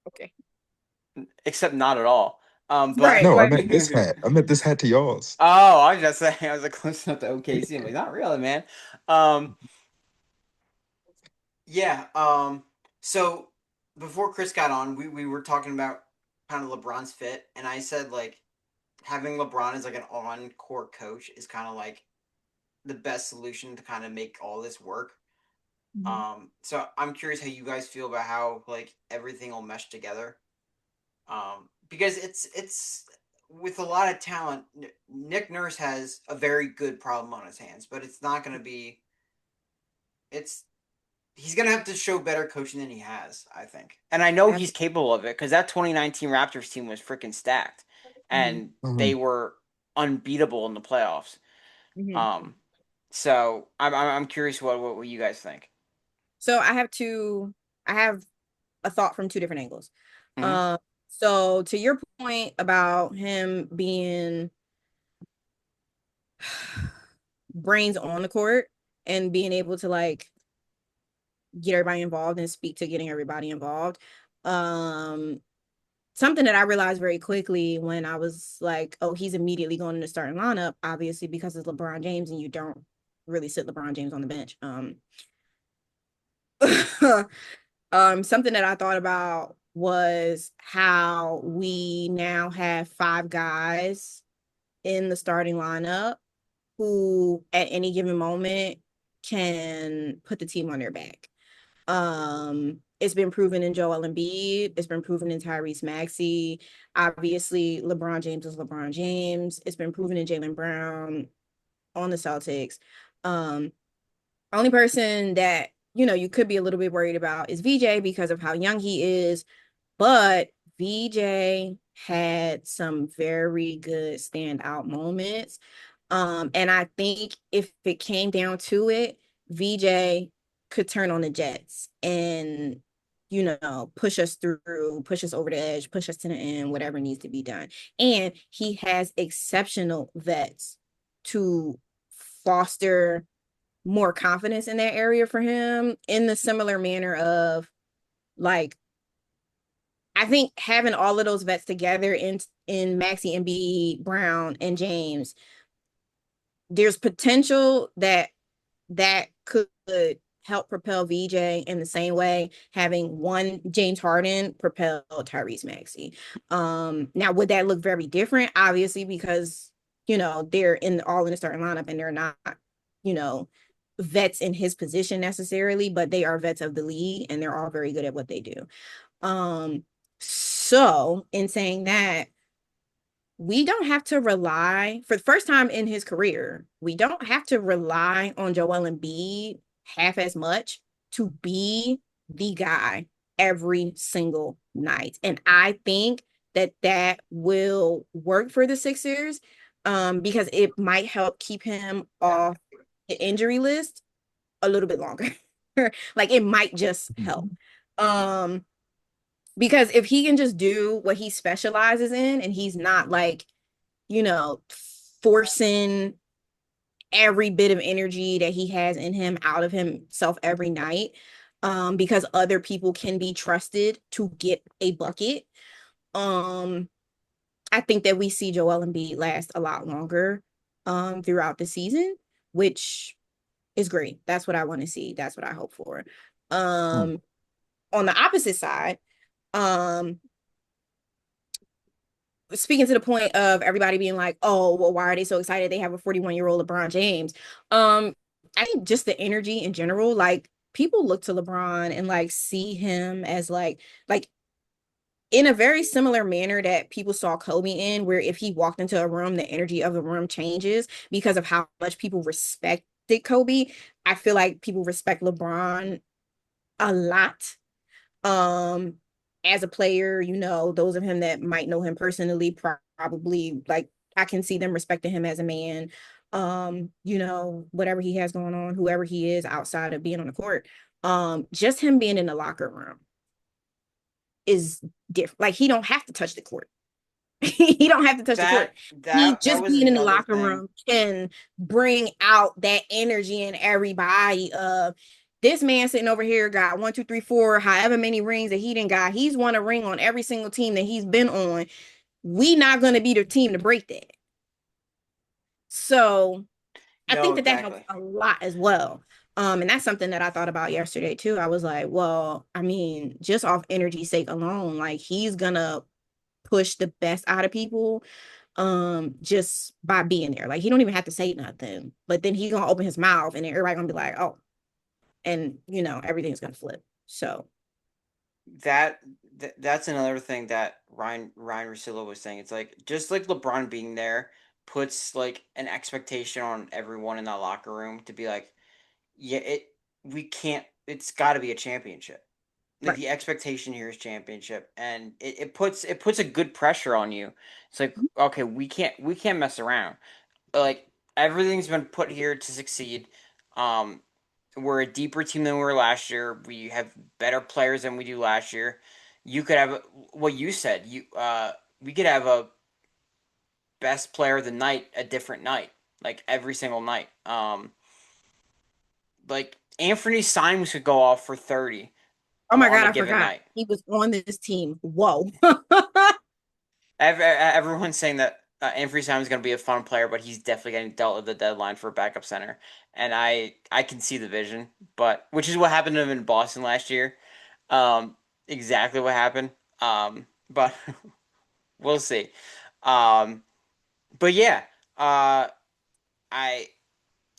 Okay. Except not at all. But Right, No, I right. meant this hat. I meant this hat to y'all's. oh, I was just saying I was like close enough to OKC. I'm like, not really, man. Um, yeah. So before Chris got on, we were talking about kind of LeBron's fit, and I said like having LeBron as like an on-court coach is kind of like the best solution to kind of make all this work. Mhm. So I'm curious how you guys feel about how like everything will mesh together. Because it's with a lot of talent, Nick Nurse has a very good problem on his hands, but it's not going to be. It's he's going to have to show better coaching than he has, I think, and I know he's Absolutely. capable of it because that 2019 Raptors team was freaking stacked, Mhm. and they Mhm. were unbeatable in the playoffs. Mhm. Um, so I'm curious what you guys think. So I have a thought from two different angles. Hmm. Um, so to your point about him being brains on the court and being able to like get everybody involved and speak to getting everybody involved. Um, Something that I realized very quickly when I was like, oh, he's immediately going in the starting lineup, obviously because it's LeBron James and you don't really sit LeBron James on the bench. Something that I thought about was how we now have five guys in the starting lineup who at any given moment can put the team on their back. It's been proven in Joel Embiid. It's been proven in Tyrese Maxey. Obviously, LeBron James is LeBron James. It's been proven in Jaylen Brown on the Celtics. Um, Only person that you could be a little bit worried about is VJ because of how young he is, but VJ had some very good standout moments. And I think if it came down to it, VJ could turn on the Jets and push us through, push us over the edge, push us to the end, whatever needs to be done. And he has exceptional vets to foster more confidence in that area for him in the similar manner of like I think having all of those vets together in Maxi and B Brown and James, there's potential that could help propel VJ in the same way having one James Harden propel Tyrese Maxey. Now would that look very different? Obviously, because they're all in the starting lineup and they're not, you know, vets in his position necessarily, but they are vets of the league and they're all very good at what they do. So in saying that, we don't have to rely for the first time in his career. We don't have to rely on Joel Embiid half as much to be the guy every single night. And I think that will work for the Sixers because it might help keep him off the injury list a little bit longer. Like it might just help. Um because if he can just do what he specializes in and he's not like you know, forcing every bit of energy that he has in him out of himself every night, because other people can be trusted to get a bucket. Um, I think that we see Joel Embiid last a lot longer throughout the season, which is great. That's what I want to see. That's what I hope for. Hmm. Um, on the opposite side, um, speaking to the point of everybody being like, oh, well, why are they so excited? They have a 41-year-old LeBron James. I think just the energy in general, like people look to LeBron and like see him as like in a very similar manner that people saw Kobe in, where if he walked into a room, the energy of the room changes because of how much people respected Kobe. I feel like people respect LeBron a lot um, as a player, those of him that might know him personally probably like I can see them respecting him as a man. Whatever he has going on, whoever he is outside of being on the court. Just him being in the locker room is different. Like he don't have to touch the court. He don't have to touch the That court. He that just was being in the another locker thing. room can bring out that energy in everybody of this man sitting over here got one, two, three, four, however many rings that he didn't got. He's won a ring on every single team that he's been on. We not gonna be the team to break that. So I No, think that helps exactly. a lot as well. And that's something that I thought about yesterday too. I was like, well, I mean, just off energy sake alone, like he's gonna push the best out of people just by being there. Like he don't even have to say nothing, but then he gonna open his mouth and then everybody gonna be like, oh, and everything's gonna flip. So That, that's another thing that Ryan Russillo was saying. It's like just like LeBron being there puts like an expectation on everyone in that locker room to be like, yeah, we can't. It's got to be a championship. Like right. the expectation here is championship, and it puts a good pressure on you. It's like okay, we can't mess around. Like everything's been put here to succeed. Um, we're a deeper team than we were last year. We have better players than we do last year. You could have what you said. We could have a best player of the night a different night, like every single night. Like Anthony Simons could go off for 30. Oh my on God, a I given forgot. night. He was on this team. Whoa. Everyone's saying that Anthony Simon's going to be a fun player, but he's definitely getting dealt at the deadline for a backup center, and I can see the vision, but which is what happened to him in Boston last year, exactly what happened. But we'll see. Um, but yeah, uh, I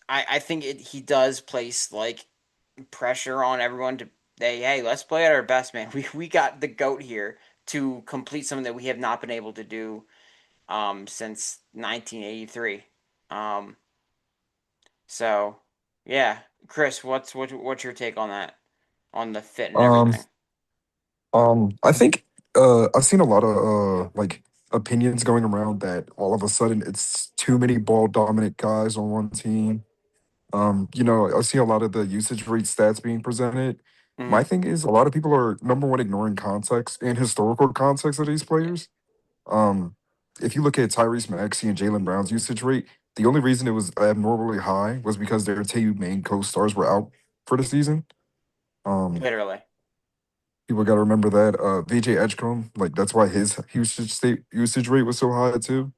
I think he does place like pressure on everyone to hey, let's play at our best, man. We got the goat here to complete something that we have not been able to do since 1983. Um, so yeah, Chris, what's your take on that? On the fit and Um, everything? I think I've seen a lot of like opinions going around that all of a sudden it's too many ball dominant guys on one team. I see a lot of the usage rate stats being presented. Mm-hmm. My thing is a lot of people are number one ignoring context and historical context of these Yeah. players. Um, if you look at Tyrese Maxey and Jalen Brown's usage rate, the only reason it was abnormally high was because their two main co-stars were out for the season. Um, Literally. People got to remember that. VJ Edgecombe, like that's why his usage rate was so high too.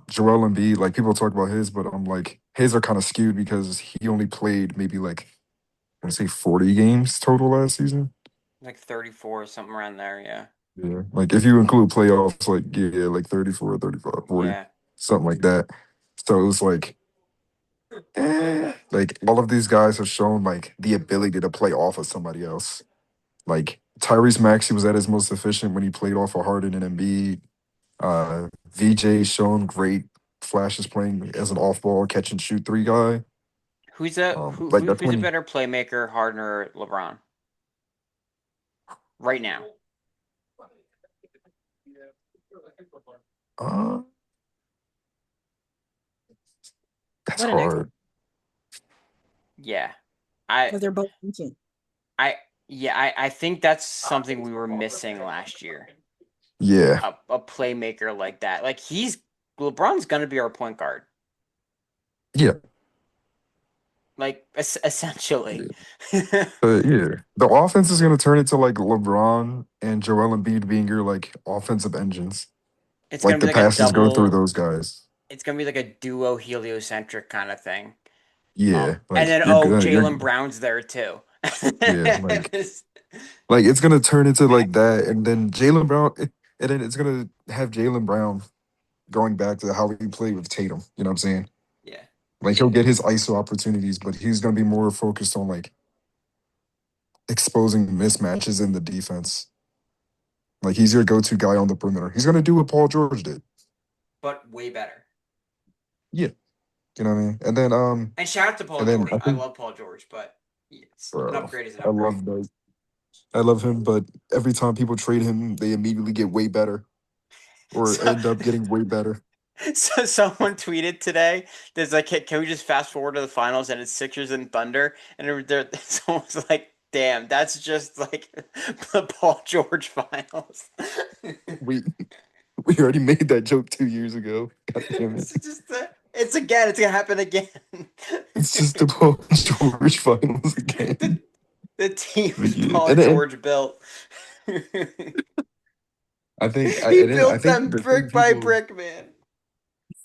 Joel Embiid, like people talk about his, but I'm like his are kind of skewed because he only played maybe like I want to say 40 games total last season. Like 34 or something around there, yeah. Yeah, like if you include playoffs, like yeah, like 34, 35, 40, Yeah. something like that. So it was like all of these guys have shown like the ability to play off of somebody else. Like Tyrese Maxey was at his most efficient when he played off of Harden and Embiid. VJ shown great flashes playing as an off-ball catch and shoot three guy. Like that's Who's a when he, better playmaker, Harden or LeBron right now? uh, that's What an excellent, hard. Yeah. I because they're both ancient. I yeah, I think that's something we were missing last year. Yeah, A playmaker like that. Like he's LeBron's gonna be our point guard. yeah, Like essentially. yeah. But yeah, the offense is gonna turn into like LeBron and Joel Embiid being your like offensive engines. It's Like gonna be the like a passes go through double. those guys. It's gonna be like a duo heliocentric kind of thing. Yeah, And like then you're good. You're Jalen Brown's there too. yeah, like it's gonna turn into like that, and then and then it's gonna have Jalen Brown going back to how he played with Tatum. You know what I'm saying? Yeah. Like he'll get his ISO opportunities, but he's gonna be more focused on like exposing mismatches in the defense. Like he's your go-to guy on the perimeter. He's gonna do what Paul George did. But way better. Yeah, you know what I mean. And then And shout out to Paul and then George. I I think, love Paul George, but it's an bro, upgrade is an I upgrade. love those. I love him, but every time people trade him, they immediately get way better or So end up getting way better. So someone tweeted today, "There's like, can we just fast forward to the finals and it's Sixers and Thunder?" And someone was like, "Damn, that's just like the Paul George finals." We we already made that joke 2 years ago. God damn it! It's just it's again, it's gonna happen again. It's just the Paul George finals the again. the team But is yeah, Paul and George built. He I built think them the thing brick by people brick, man.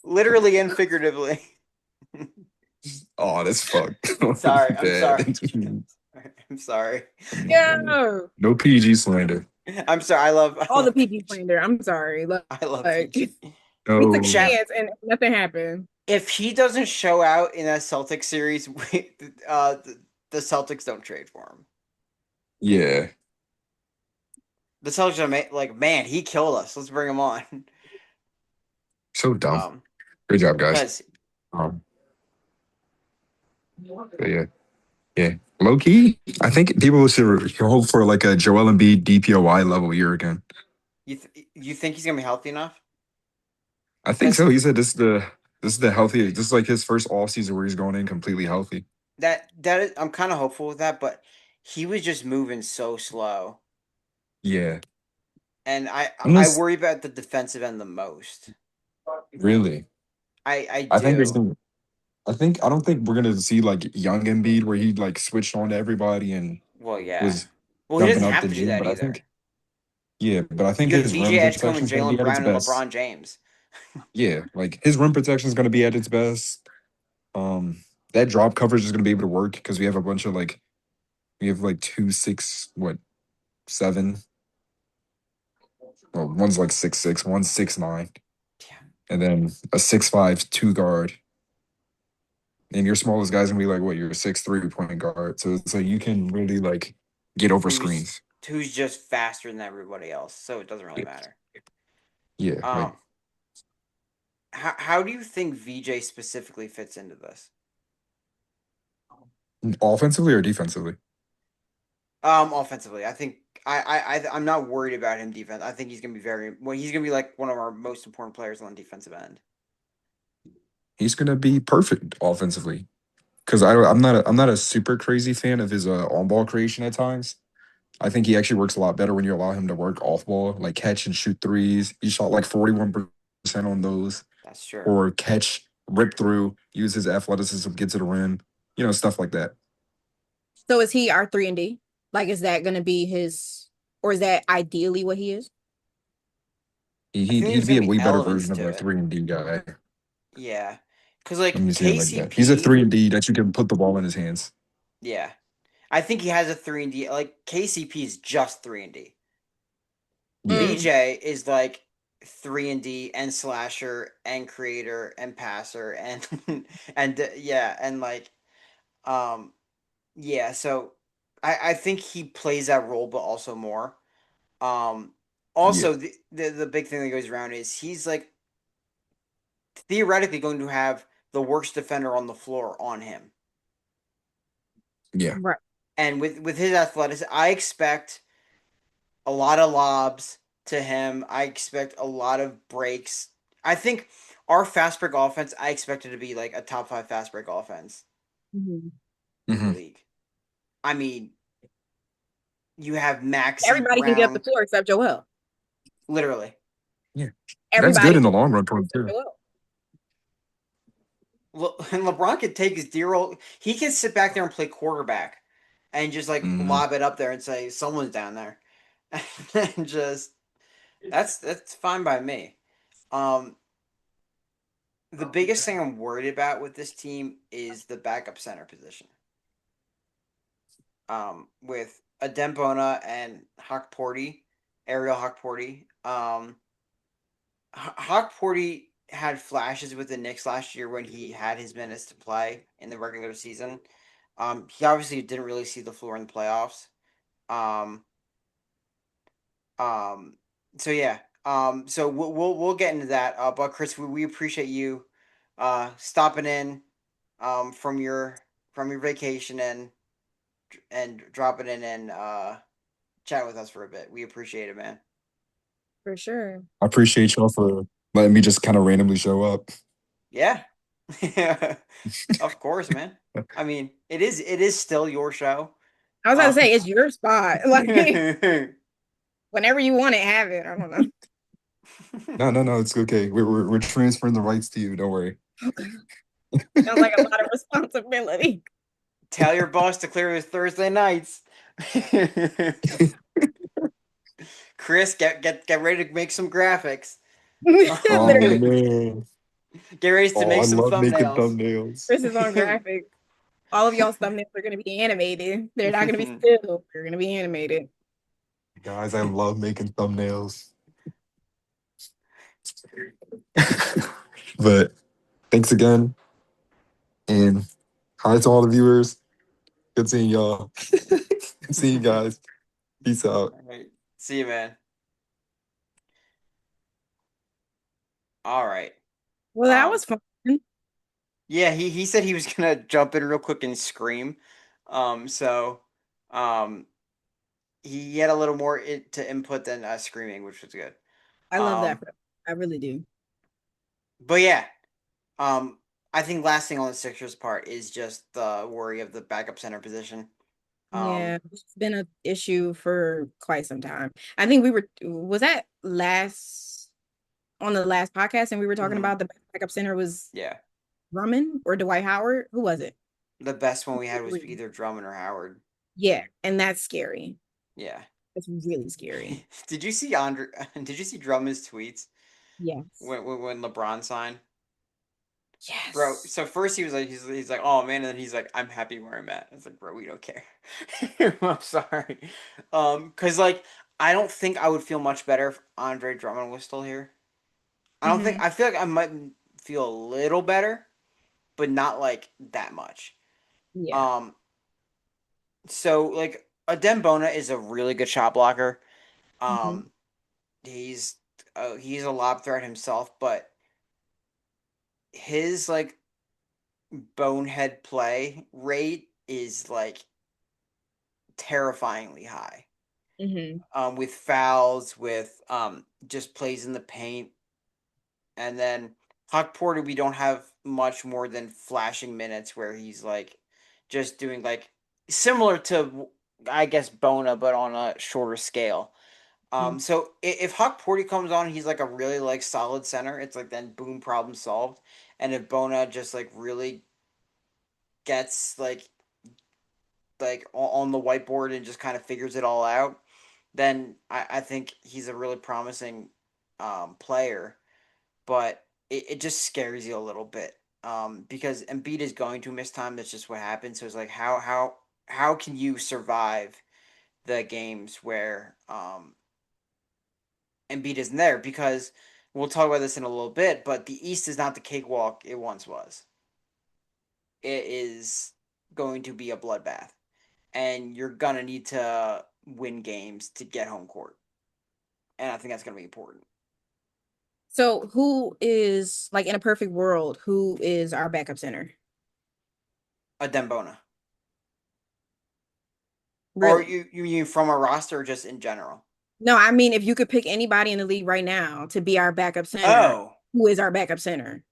Literally and figuratively. oh that's fucked Sorry, I'm sorry. bad. I'm sorry. Yeah. No PG slander. I'm sorry. I All the love PG PG. slander. I'm sorry. I love Like PG. we took a No, Chat. chance and nothing happened. If he doesn't show out in that Celtics series, the Celtics don't trade for him. yeah, The Celtics are like, man, he killed us. Let's bring him on. so dumb. Um, Good job, guys. because Um, but yeah, yeah. Low key, I think people should hope for like a Joel Embiid DPOY level year again. you think he's gonna be healthy enough? I think Because so. He said this is the healthy. This is like his first off season where he's going in completely healthy. I'm kind of hopeful with that, but he was just moving so slow, Yeah, and I'm I just worry about the defensive end the most. really. I I think there's do. gonna. I don't think we're gonna see like young Embiid where he like switched on to everybody and Well, yeah. was Well, he jumping doesn't out have the to do gym, that but I either. think yeah, but I think You have his VJ rim Edgecombe protection and is going to Jalen be at its Brown and best. LeBron James. Yeah, like his rim protection is going to be at its best. That drop coverage is going to be able to work because we have a bunch of like we have like 2, 6, what 7. Well, one's like 6'6", one's 6'9", Yeah. and then a 6'5" two guard. And your smallest guy's gonna be like what your 6'3" point guard. So it's like you can really like get over Who's screens. who's just faster than everybody else, so it doesn't really Yeah, matter. yeah. Like Um, how do you think VJ specifically fits into this? offensively or defensively. Offensively, I think I'm not worried about him defense. I think he's gonna be very well. He's gonna be like one of our most important players on the defensive end. He's gonna be perfect offensively because I'm not a super crazy fan of his on ball creation at times. I think he actually works a lot better when you allow him to work off ball, like catch and shoot threes. He shot like 41% on those, That's true. or catch, rip through, use his athleticism, get to the rim, stuff like that. So is he our 3 and D? Like, is that gonna be his, or is that ideally what he is? I think He'd there's be gonna a be way better elements version of to a it. 3 and D guy. Yeah, because Let like me say it like that. He's a KCP, 3 and D that you can put the ball in his hands. yeah, I think he has a 3 and D. Like KCP is just 3 and D. Yeah, Mm, VJ is like 3 and D and slasher and creator and passer and yeah and like um yeah. So I think he plays that role, but also more. Um, yeah, Also the big thing that goes around is he's like theoretically going to have the worst defender on the floor on him. yeah, right. And with his athleticism, I expect a lot of lobs to him. I expect a lot of breaks. I think our fast break offense, I expect it to be like a top five fast break offense Mhm. in the hmm league. I mean, you have Maxi Everybody can get up the Brown, floor except Joel. literally. yeah. That's good Everybody in can the get up long run the for floor him except too. Joel. And LeBron could take his dear old. He can sit back there and play quarterback, and just like hmm lob it up there and say someone's down there, and just that's fine by me. Um, the biggest thing I'm worried about with this team is the backup center position. With Adembona and Hawkporty, Ariel Hawkporty. Hawkporty had flashes with the Knicks last year when he had his minutes to play in the regular season. He obviously didn't really see the floor in the playoffs. Um, um, so yeah. So we'll get into that. But Chris, we appreciate you, stopping in, from your vacation and dropping in and chat with us for a bit. We appreciate it, man. For sure. I appreciate y'all for letting me just kind of randomly show up. Yeah. Of course, man. I mean, it is still your show. I was about to Um, say it's your spot. Like whenever you want it, have it. I don't know. No, no, no, it's okay. We're transferring the rights to you. Don't worry. Okay. Sounds like a lot of responsibility. Tell your boss to clear his Thursday nights. Chris, get ready to make some graphics. Oh Literally, man. Get ready to Oh, make I some love making thumbnails. thumbnails. Chris is on graphics. All of y'all's thumbnails are going to be animated. They're not going to be still. They're going to be animated. Guys, I love making thumbnails. But thanks again. And hi to all the viewers. Good seeing y'all. Good seeing you guys. Peace out. All right. See you, man. All right. Well, that Um, was fun. yeah, he said he was gonna jump in real quick and scream. So, um, he had a little more to input than screaming, which was good. I love that. Um, I really do. but yeah, um, I think last thing on the Sixers part is just the worry of the backup center position. Um, Yeah, it's been an issue for quite some time. I think was that last on the last podcast, and we were talking mhm, about the backup center was yeah, Drummond or Dwight Howard. Who was it? the best one we had was either Drummond or Howard. Yeah, and that's scary. Yeah. It's really scary. Did you see Andre? Did you see Drummond's tweets Yes. when LeBron signed? Bro, Yes. so first he was like he's like, oh man, and then he's like, I'm happy where I'm at. I was like, bro, we don't care. I'm sorry. Cause like I don't think I would feel much better if Andre Drummond was still here. Hmm. I feel like I might feel a little better, but not like that much. Yeah. Um, so like Adembona is a really good shot blocker. Hmm. Um, he's he's a lob threat himself, but his like bonehead play rate is like terrifyingly high. Hmm. With fouls, with just plays in the paint, and then Huck Porter, we don't have much more than flashing minutes where he's like just doing like similar to I guess Bona, but on a shorter scale. So if Huck Porty comes on, he's like a really like solid center. It's like then boom, problem solved. And if Bona just like really gets like on the whiteboard and just kind of figures it all out, then I think he's a really promising player. But it just scares you a little bit because Embiid is going to miss time. That's just what happens. So it's like how can you survive the games where Embiid isn't there? Because we'll talk about this in a little bit, but the East is not the cakewalk it once was. It is going to be a bloodbath, and you're gonna need to win games to get home court, and I think that's gonna be important. So who is like in a perfect world, who is our backup center? A Dembona, or Really? you mean from a roster or just in general? No, I mean if you could pick anybody in the league right now to be our backup center, Oh, who is our backup center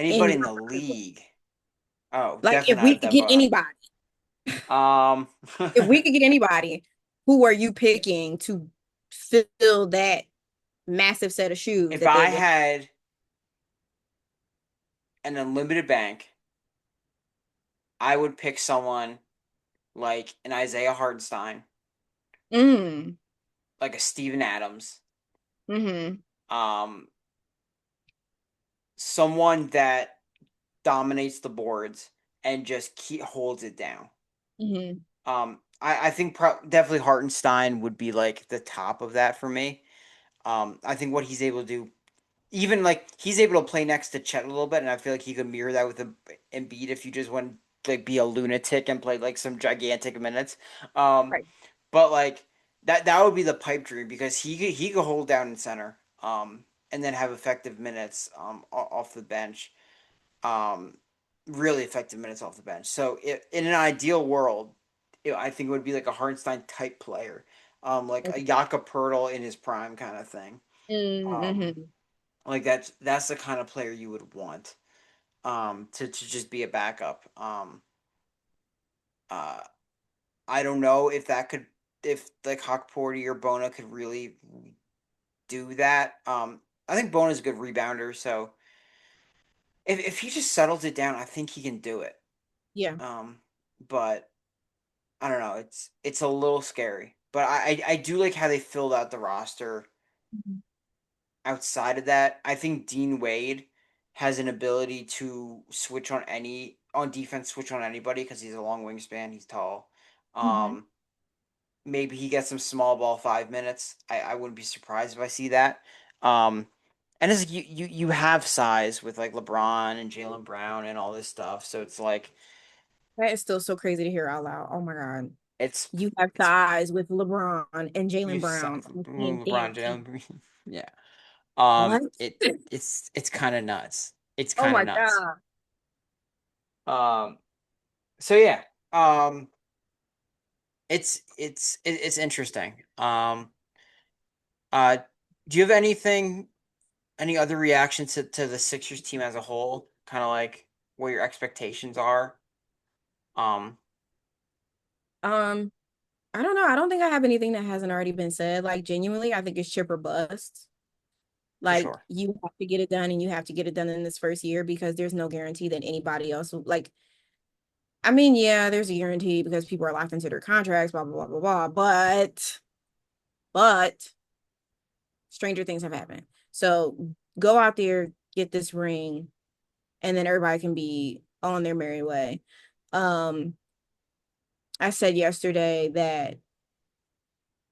in anybody your in the perfect world? league? Oh, Like if definitely we not a could get Dembona. anybody, Um, if we could get anybody, who are you picking to fill that massive set of shoes if that I they want? had an unlimited bank, I would pick someone like an Isaiah Hardenstein, Mm. like a Steven Adams, Mm-hmm. um, someone that dominates the boards and just holds it down. Mm-hmm. I think definitely Hartenstein would be like the top of that for me. I think what he's able to do, even like he's able to play next to Chet a little bit, and I feel like he could mirror that with Embiid if you just want like be a lunatic and play like some gigantic minutes. Um, Right. but like that would be the pipe dream because he could hold down in center, and then have effective minutes off the bench, um, really effective minutes off the bench. So in an ideal world, I think it would be like a Hardenstein type player, like a Okay. Jakob Pertl in his prime kind of thing. Um, Mm-hmm. like that's the kind of player you would want to just be a backup. Uh, I don't know if that could if like Hawk Porty or Bona could really do that. I think Bona's a good rebounder, so if he just settles it down, I think he can do it. Yeah. Um, but I don't know. It's a little scary, but I do like how they filled out the roster. Mhm. Outside of that, I think Dean Wade has an ability to switch on defense, switch on anybody because he's a long wingspan. He's tall. Mhm. Um, maybe he gets some small ball 5 minutes. I wouldn't be surprised if I see that. Um, and it's like you have size with like LeBron and Jalen Brown and all this stuff, so it's like That is still so crazy to hear out loud. Oh my God. it's You have it's thighs with LeBron and Jalen you Brown size on the same LeBron damn team. Jalen. Yeah. What? It's kind of nuts. It's Oh kind of my nuts. God. Um, so yeah. Um, it's interesting. Uh, do you have any other reaction to the Sixers team as a whole? Kind of like what your expectations are. Um, Um, I don't know. I don't think I have anything that hasn't already been said. Like genuinely, I think it's chip or bust. for Like sure. you have to get it done and you have to get it done in this first year because there's no guarantee that anybody else will like I mean, yeah, there's a guarantee because people are locked into their contracts, blah blah blah blah blah. But stranger things have happened. So go out there, get this ring, and then everybody can be on their merry way. Um, I said yesterday that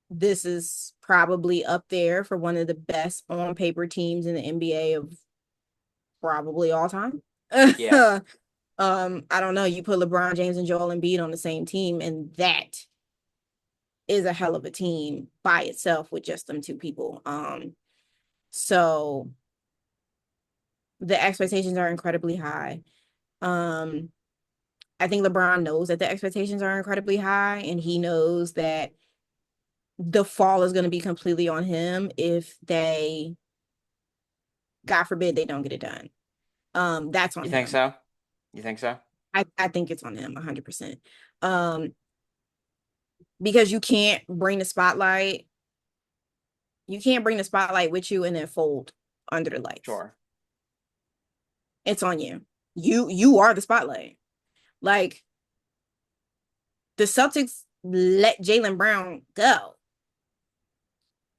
this is probably up there for one of the best on paper teams in the NBA of probably all time. Yeah. I don't know. You put LeBron James and Joel Embiid on the same team, and that is a hell of a team by itself with just them two people. So the expectations are incredibly high. Um, I think LeBron knows that the expectations are incredibly high, and he knows that the fall is going to be completely on him if they, God forbid, they don't get it done. That's on You think him. so? You think so? I think it's on him 100%. Um, because you can't bring the spotlight with you and then fold under the lights. Sure. It's on you. You are the spotlight. Like the Celtics let Jaylen Brown go.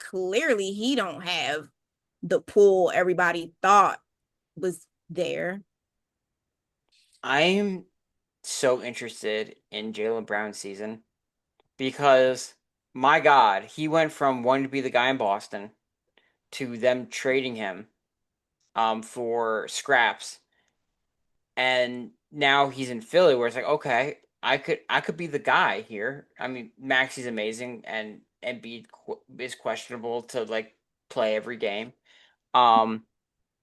Clearly, he don't have the pull everybody thought was there. I am so interested in Jaylen Brown's season because, my God, he went from wanting to be the guy in Boston to them trading him for scraps, and now he's in Philly, where it's like, okay, I could be the guy here. I mean, Maxi's amazing, and Embiid is questionable to like play every game. Um,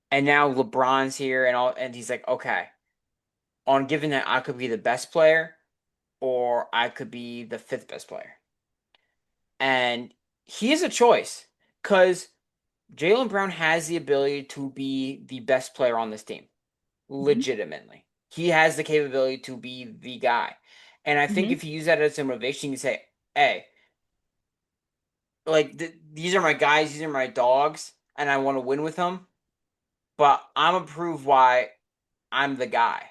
and now LeBron's here, and all, and he's like, okay, on given that I could be the best player, or I could be the fifth best player, and he is a choice because Jaylen Brown has the ability to be the best player on this team, Mhm. legitimately. He has the capability to be the guy. And I think Mhm. if you use that as a motivation, you say, hey, like, these are my guys, these are my dogs, and I want to win with them, but I'm going to prove why I'm the guy.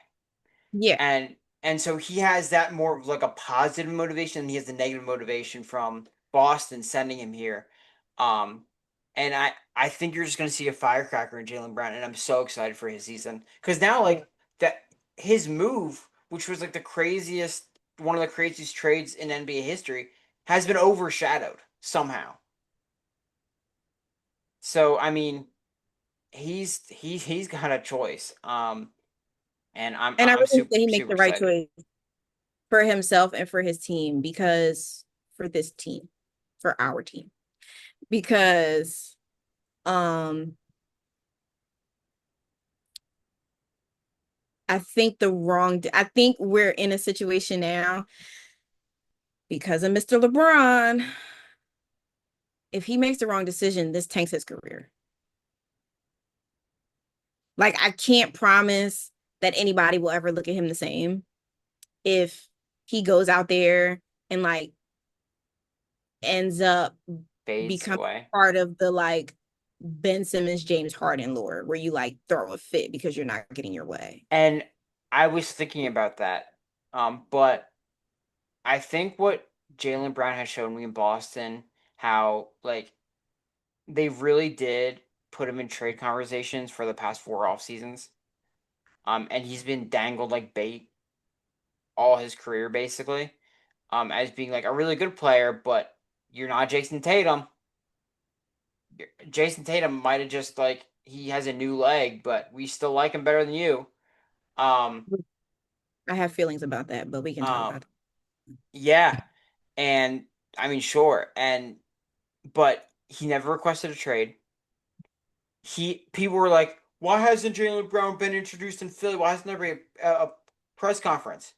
Yeah. and and so he has that more of like a positive motivation, and he has the negative motivation from Boston sending him here. um and I think you're just going to see a firecracker in Jaylen Brown, and I'm so excited for his season because now, Yeah. like, that his move, which was like the craziest, one of the craziest trades in NBA history, has been overshadowed somehow. So I mean, he's got a choice. And I'm And I I'm really think super that he makes super the right excited. choice for himself and for his team because for this team, for our team. Because um I think we're in a situation now because of Mr. LeBron. If he makes the wrong decision, this tanks his career. Like I can't promise that anybody will ever look at him the same if he goes out there and like ends up Fades becoming away. part of the like Ben Simmons, James Harden lore, where you like throw a fit because you're not getting your way. And I was thinking about that. But I think what Jaylen Brown has shown me in Boston, how like they really did put him in trade conversations for the past four off seasons. And he's been dangled like bait all his career basically. As being like a really good player, but you're not Jason Tatum. Jason Tatum might have just like he has a new leg, but we still like him better than you. Um, I have feelings about that, but we can talk about um, that. yeah, and I mean, sure, and but he never requested a trade. He People were like, "Why hasn't Jaylen Brown been introduced in Philly? Why hasn't there been a press conference?"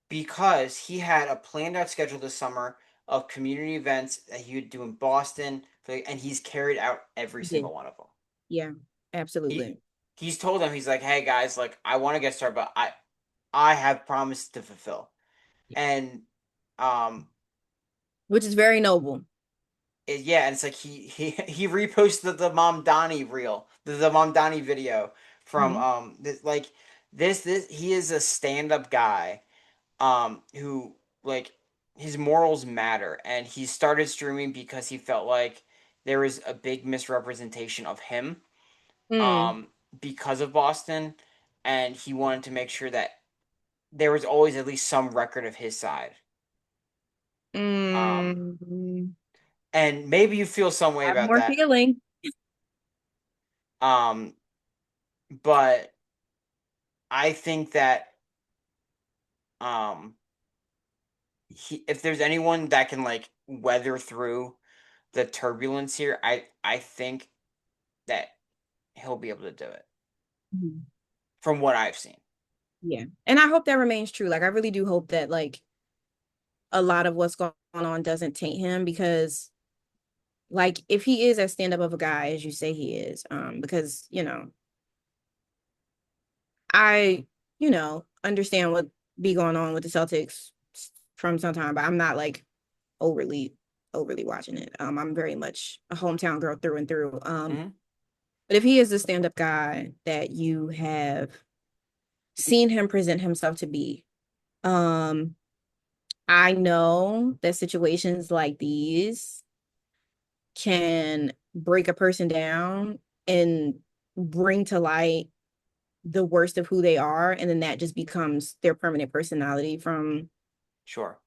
Because he had a planned out schedule this summer of community events that he would do in Boston, and he's carried out every Yeah, single one of them. yeah, He absolutely. he's told them, he's like, "Hey guys, like I want to get started, but I have promised to fulfill." And um Which is very noble. yeah, and it's like he reposted the Mom Donnie reel, the Mom Donnie video from Mhm. like this he is a stand up guy, who like his morals matter, and he started streaming because he felt like there was a big misrepresentation of him, Mm, because of Boston, and he wanted to make sure that there was always at least some record of his side. Um, mm, and maybe you feel some way have about more that. feeling. Um, but I think that um if there's anyone that can like weather through the turbulence here, I think that he'll be able to do it Mhm. from what I've seen. Yeah. And I hope that remains true. Like I really do hope that like a lot of what's going on doesn't taint him because like if he is as stand up of a guy as you say he is, because I, understand what be going on with the Celtics from some time, but I'm not like overly overly watching it. I'm very much a hometown girl through and through. Hmm. But if he is the stand-up guy that you have seen him present himself to be, um, I know that situations like these can break a person down and bring to light the worst of who they are, and then that just becomes their permanent personality from Sure.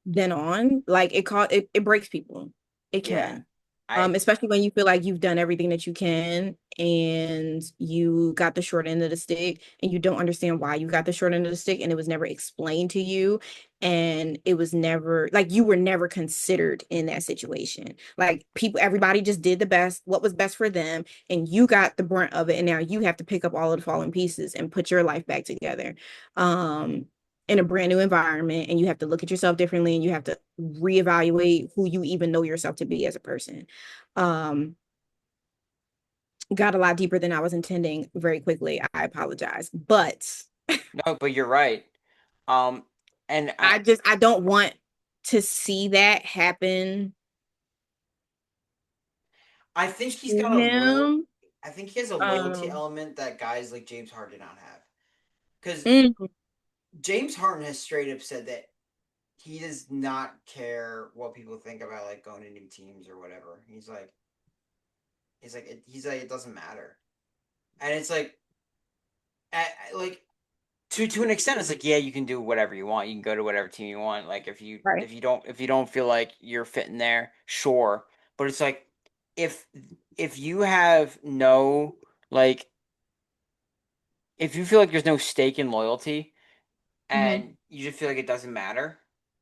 then on. Like it breaks people. It Yeah. can. I Especially when you feel like you've done everything that you can and you got the short end of the stick and you don't understand why you got the short end of the stick and it was never explained to you and it was never like you were never considered in that situation. Like everybody just did the best, what was best for them, and you got the brunt of it and now you have to pick up all of the falling pieces and put your life back together. Um, in a brand new environment and you have to look at yourself differently and you have to reevaluate who you even know yourself to be as a person. Um, got a lot deeper than I was intending very quickly. I apologize. But no, but you're right. Um, and I don't want to see that happen I think he's to got a loyal. him. I think he has a loyalty Um, element that guys like James Harden do not have. Because mm, James Harden has straight up said that he does not care what people think about like going to new teams or whatever. He's like it doesn't matter, and it's like to an extent, it's like yeah, you can do whatever you want. You can go to whatever team you want. Like right. if you don't feel like you're fitting there, sure. But it's like if if you have no like if you feel like there's no stake in loyalty Mm-hmm. and you just feel like it doesn't matter,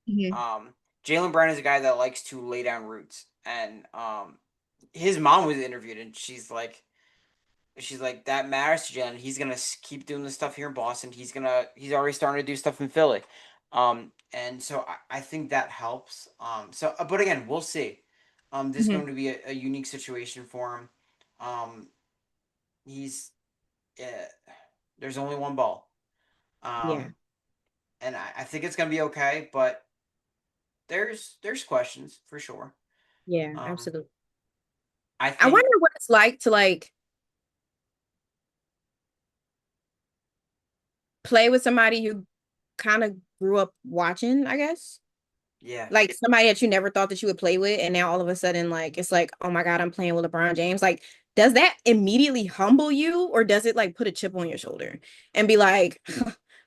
Mm-hmm. um, Jalen Brown is a guy that likes to lay down roots, and his mom was interviewed, and she's like that matters to Jalen. He's gonna keep doing the stuff here in Boston. He's already starting to do stuff in Philly, and so I think that helps. But again, we'll see. This is Mm-hmm. going to be a unique situation for him. Um, he's uh, there's only one ball. Yeah. Um, and I think it's gonna be okay, but there's questions for sure. Yeah, Um, absolutely. I I think wonder what it's like to like play with somebody who kind of grew up watching, I guess. yeah, Like somebody that you never thought that you would play with, and now all of a sudden, like it's like, oh my God, I'm playing with LeBron James. Like, does that immediately humble you, or does it like put a chip on your shoulder and be like,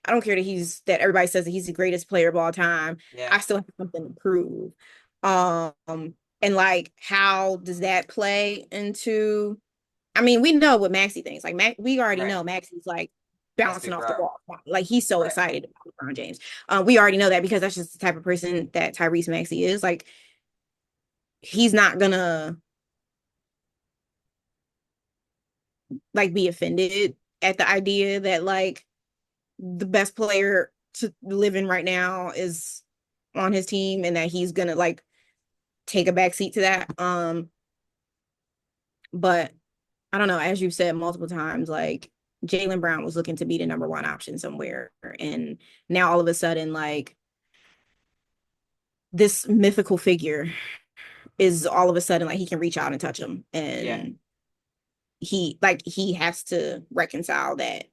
I don't care that that everybody says that he's the greatest player of all time. yeah, I still have something to prove. And like, how does that play into I mean, we know what Maxi thinks. Like we already right. know Maxi's like That's bouncing Big off the Bro, wall. Like he's so right? excited about LeBron James. We already know that because that's just the type of person that Tyrese Maxey is. Like he's not gonna like be offended at the idea that like the best player to live in right now is on his team and that he's gonna like take a back seat to that. But I don't know, as you've said multiple times, like Jaylen Brown was looking to be the number one option somewhere. And now all of a sudden, like this mythical figure is all of a sudden like he can reach out and touch him. Yeah, And he has to reconcile that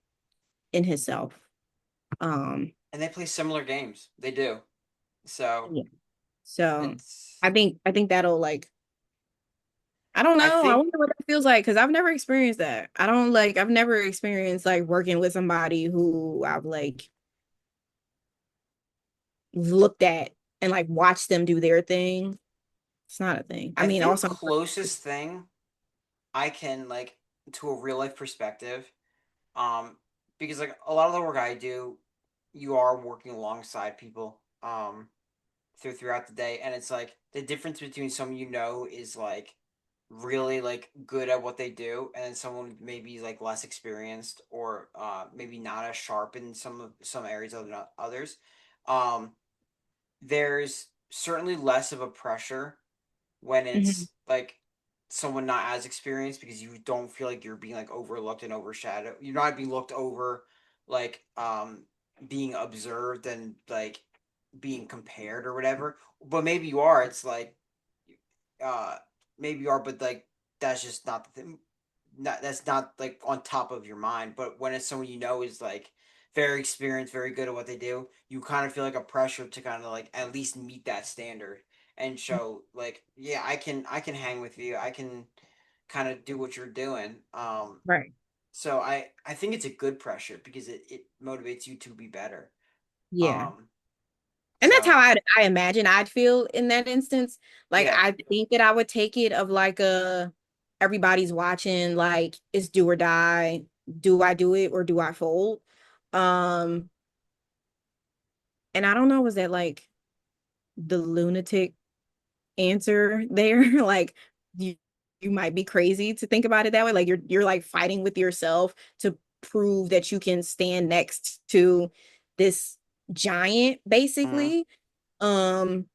in himself. Um and they play similar games. They do. So Yeah. So it's. I think that'll like I don't I know. I think wonder what that feels like because I've never experienced that. I don't like I've never experienced like working with somebody who I've like looked at and like watched them do their thing. It's not a thing. I I mean, think also closest thing I can like to a real life perspective, um, because like a lot of the work I do, you are working alongside people, throughout the day, and it's like the difference between someone you know is like really like good at what they do, and then someone maybe like less experienced or maybe not as sharp in some areas other than others. Um, there's certainly less of a pressure when Mhm. it's like someone not as experienced because you don't feel like you're being like overlooked and overshadowed. You're not being looked over, like being observed and like being compared or whatever. But maybe you are. It's like uh maybe you are, but like that's just not the thing. Not that's not like on top of your mind. But when it's someone you know is like very experienced, very good at what they do, you kind of feel like a pressure to kind of like at least meet that standard and show like, yeah, I can hang with you. I can kind of do what you're doing. Right. So I think it's a good pressure because it motivates you to be better. Yeah. Um, And that's so how I imagine I'd feel in that instance. Like yeah. I think that I would take it of like a everybody's watching, like it's do or die. Do I do it or do I fold? Um, and I don't know, was that like the lunatic answer there? Like you you might be crazy to think about it that way. Like you're like fighting with yourself to prove that you can stand next to this giant, Hmm. basically. Um,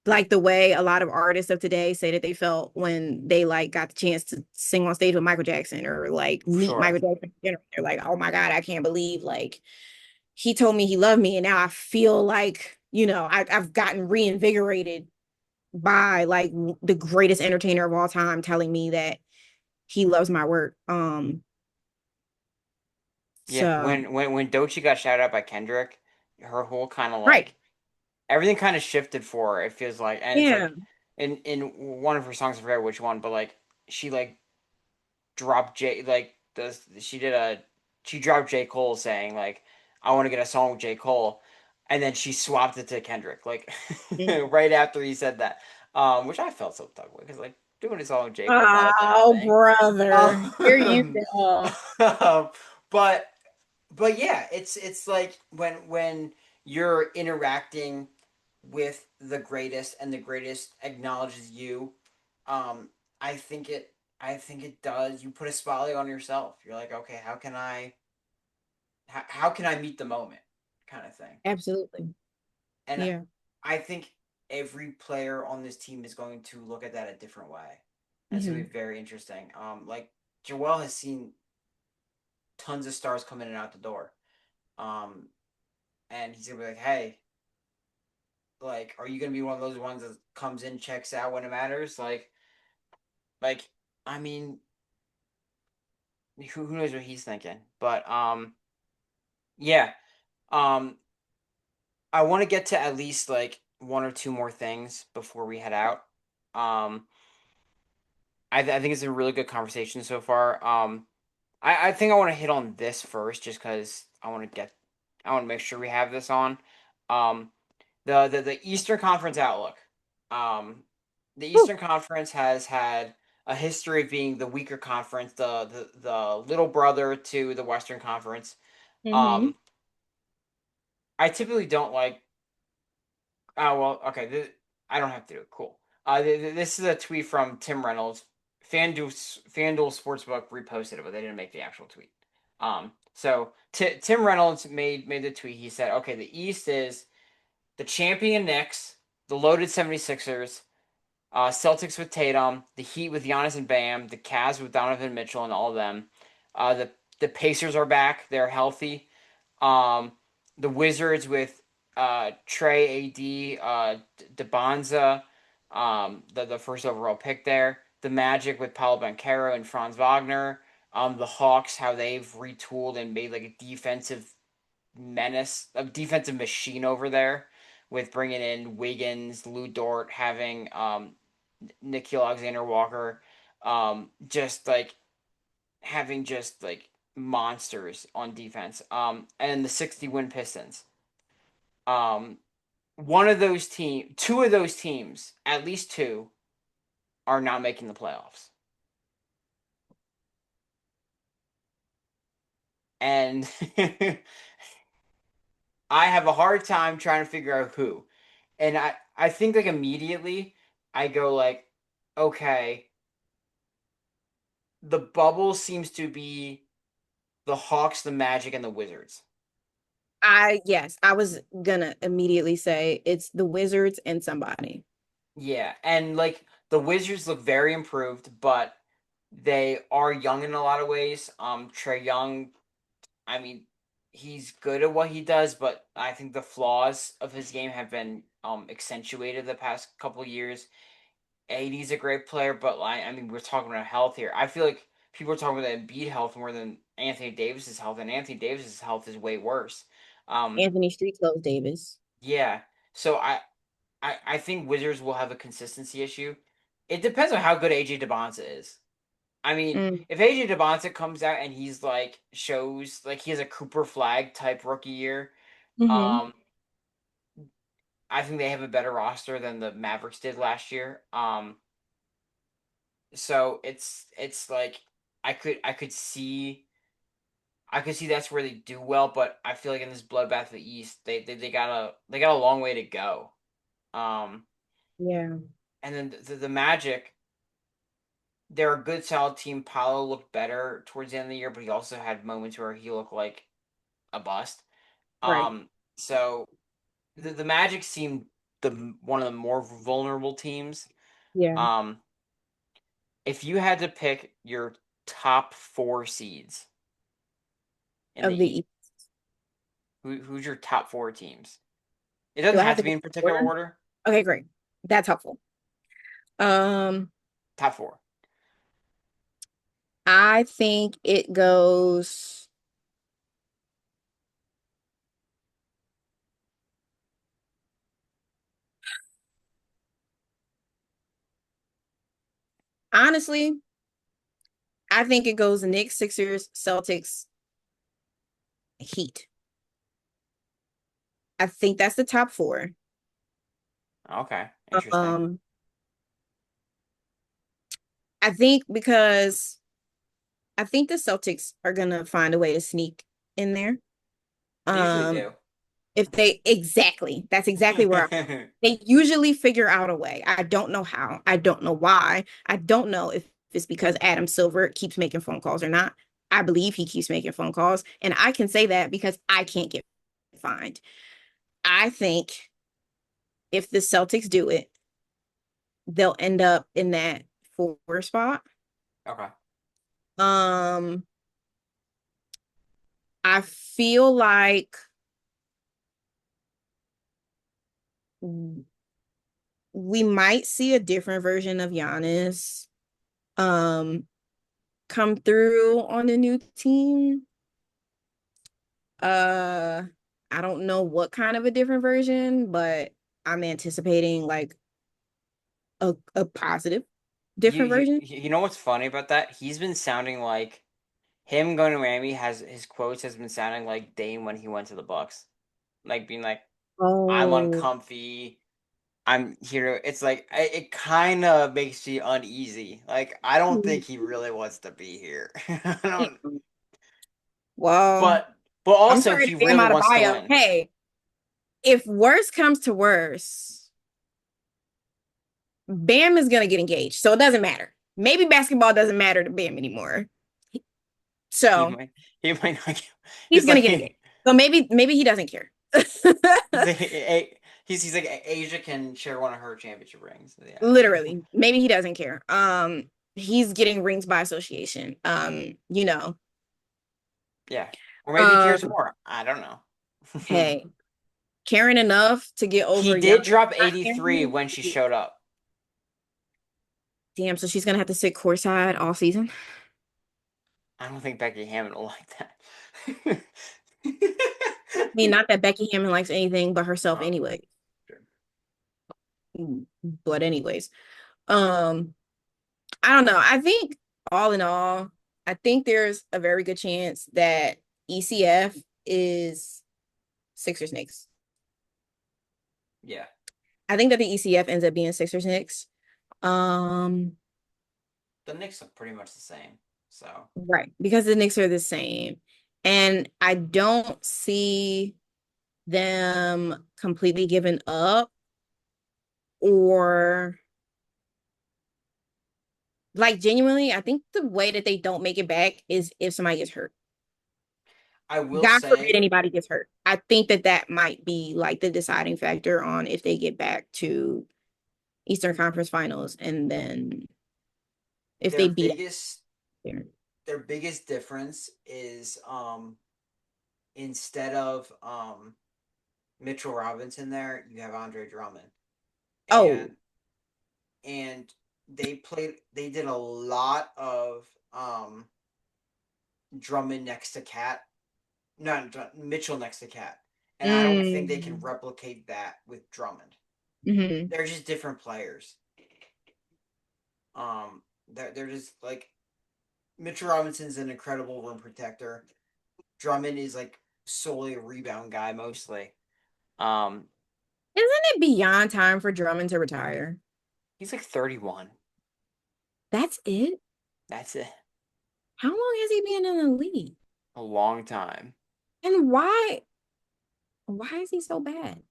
like the way a lot of artists of today say that they felt when they like got the chance to sing on stage with Michael Jackson or like meet Sure. Michael Jackson. They're like, oh my God, I can't believe like he told me he loved me. And now I feel like, I've gotten reinvigorated by like the greatest entertainer of all time telling me that he loves my work. Yeah, So when Doechii got shouted out by Kendrick, her whole kind of right. like everything kind of shifted for her. It feels like, and it's Yeah. like in one of her songs, I forget which one, but like she like dropped J like the she did a she dropped J Cole saying like I want to get a song with J Cole, and then she swapped it to Kendrick like Mhm. right after he said that, which I felt so stuck with because like doing a song with J Cole is not a bad Oh, thing. brother. Here you Um, go. but yeah, it's like when you're interacting with the greatest and the greatest acknowledges you, um, I think it does. You put a spotlight on yourself. You're like, okay, how can I meet the moment, kind of thing. Absolutely. And Yeah. I think every player on this team is going to look at that a different way. And it's gonna be Hmm. very interesting. Like Joel has seen tons of stars come in and out the door. Um, and he's gonna be like, hey, like, are you gonna be one of those ones that comes in, checks out when it matters? Like, I mean, who knows what he's thinking? But yeah. Um, I want to get to at least like one or two more things before we head out. Um, I think it's a really good conversation so far. I think I want to hit on this first, just because I want to make sure we have this on. Um, the Eastern Conference outlook. Um, the Whew. Eastern Conference has had a history of being the weaker conference, the little brother to the Western Conference. Hmm. Um, I typically don't like. Oh well, okay. I don't have to do it. Cool. This is a tweet from Tim Reynolds. FanDuel Sportsbook reposted it, but they didn't make the actual tweet. So Tim Reynolds made the tweet. He said, "Okay, the East is the champion Knicks, the loaded 76ers, Celtics with Tatum, the Heat with Giannis and Bam, the Cavs with Donovan Mitchell and all of them. The Pacers are back; they're healthy. Um, the Wizards with Trey, AD, DeBonza, the first overall pick there. The Magic with Paulo Banchero and Franz Wagner. The Hawks, how they've retooled and made like a defensive menace, a defensive machine over there, with bringing in Wiggins, Lou Dort, having Nikhil Alexander Walker, just like having just like monsters on defense. And the 60-win Pistons. Um, two of those teams, at least two, are not making the playoffs. And I have a hard time trying to figure out who. And I think like immediately I go like, okay, the bubble seems to be the Hawks, the Magic, and the Wizards. Yes, I was gonna immediately say it's the Wizards and somebody. Yeah, and like the Wizards look very improved, but they are young in a lot of ways. Trey Young, I mean, he's good at what he does, but I think the flaws of his game have been accentuated the past couple years. AD's a great player, but I mean, we're talking about health here. I feel like people are talking about Embiid health more than Anthony Davis's health, and Anthony Davis's health is way worse. Um, Anthony Street Clothes Davis. yeah, so I think Wizards will have a consistency issue. It depends on how good AJ DeBonza is. I mean, Mm, if AJ DeBonza comes out and he's like shows like he has a Cooper Flag type rookie year, hmm. um, I think they have a better roster than the Mavericks did last year. So it's like I could see that's where they do well, but I feel like in this bloodbath of the East, they got a long way to go. Um, Yeah, and then the Magic, they're a good solid team. Paolo looked better towards the end of the year, but he also had moments where he looked like a bust. right. So the Magic seemed the one of the more vulnerable teams. Yeah, Um, if you had to pick your top four seeds in the of the East, East. who's your top four teams? It Do doesn't I have have to to be go in particular order? order. Okay, great. That's helpful. Um, Top four. I think it goes honestly, I think it goes Knicks, Sixers, Celtics, Heat. I think that's the top four. Okay, interesting. Um, I think because I think the Celtics are gonna find a way to sneak in there. They usually Um, do. if they exactly, that's exactly where they usually figure out a way. I don't know how. I don't know why. I don't know if it's because Adam Silver keeps making phone calls or not. I believe he keeps making phone calls, and I can say that because I can't get fined. I think if the Celtics do it, they'll end up in that four spot. Okay. Um, I feel like we might see a different version of Giannis um come through on the new team. Uh I don't know what kind of a different version, but I'm anticipating like a positive different version. You know what's funny about that? He's been sounding like him going to Miami has his quotes has been sounding like Dame when he went to the Bucks, like being like, "I'm Oh, uncomfy. I'm here." It's like it kind of makes you uneasy. Like I don't think he really wants to be here. I don't. well, But I'm also sorry he to Bam really out of wants to bio. win. Hey, if worse comes to worse, Bam is gonna get engaged, so it doesn't matter. Maybe basketball doesn't matter to Bam anymore. He So might he might not. he's He's gonna get engaged. like So maybe he doesn't care. he's like he's like Asia can share one of her championship rings. Yeah. Literally, maybe he doesn't care. He's getting rings by association. Yeah. Or maybe he cares Um, more. I don't know. hey, caring enough to get He over did Giannis drop not 83 caring. when she showed up. Damn, so she's gonna have to sit courtside all season. I don't think Becky Hammond will like that. mean, not that Becky Hammond likes anything but herself Oh, anyway. sure. But anyways, um, I don't know. I think all in all, I think there's a very good chance that ECF is Sixers Knicks. Yeah. I think that the ECF ends up being Sixers Knicks. Um, The Knicks are pretty much the same. So right, because the Knicks are the same. And I don't see them completely giving up or like genuinely, I think the way that they don't make it back is if somebody gets hurt. I will God forbid say anybody gets hurt. I think that that might be like the deciding factor on if they get back to Eastern Conference Finals and then if their they beat biggest them. their biggest difference is instead of Mitchell Robinson there, you have Andre Drummond. Oh, And they did a lot of Drummond next to Cat, not Mitchell next to Cat. And I don't think they can mm, replicate that with Drummond. hmm. They're just different players. They're just like Mitchell Robinson's an incredible rim protector. Drummond is like solely a rebound guy mostly. Um, Isn't it beyond time for Drummond to retire? he's like 31. That's it? That's it. How long has he been in the league? A long time. And why is he so bad?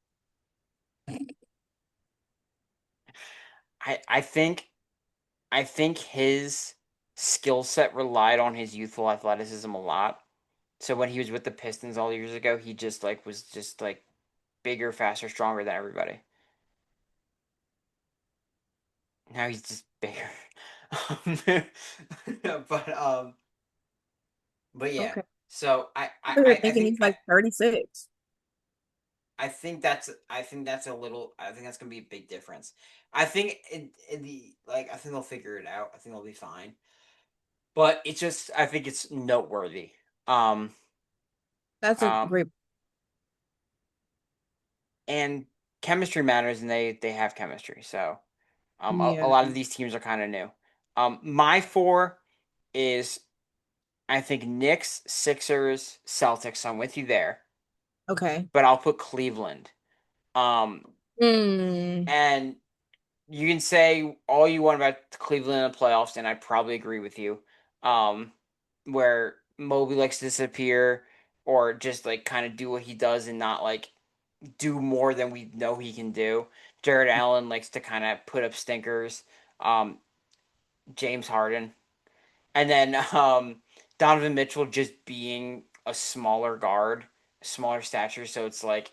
I think his skill set relied on his youthful athleticism a lot. So when he was with the Pistons all years ago, he just like was just like bigger, faster, stronger than everybody. Now he's just bigger. but um but yeah. Okay. So We're thinking he's like 36. I think that's a little I think that's gonna be a big difference. I think in the like I think they'll figure it out. I think they'll be fine. But it's just I think it's noteworthy. Um That's a um great. and chemistry matters and they have chemistry. So a Yeah. lot of these teams are kind of new. My four is I think Knicks, Sixers, Celtics. So I'm with you there, Okay. but I'll put Cleveland. Um, Hmm. and you can say all you want about Cleveland in the playoffs, and I probably agree with you. Um, where Mobley likes to disappear or just like kind of do what he does and not like do more than we know he can do. Jared Allen likes to kind of put up stinkers. Um, James Harden, and then Donovan Mitchell just being a smaller guard, smaller stature, so it's like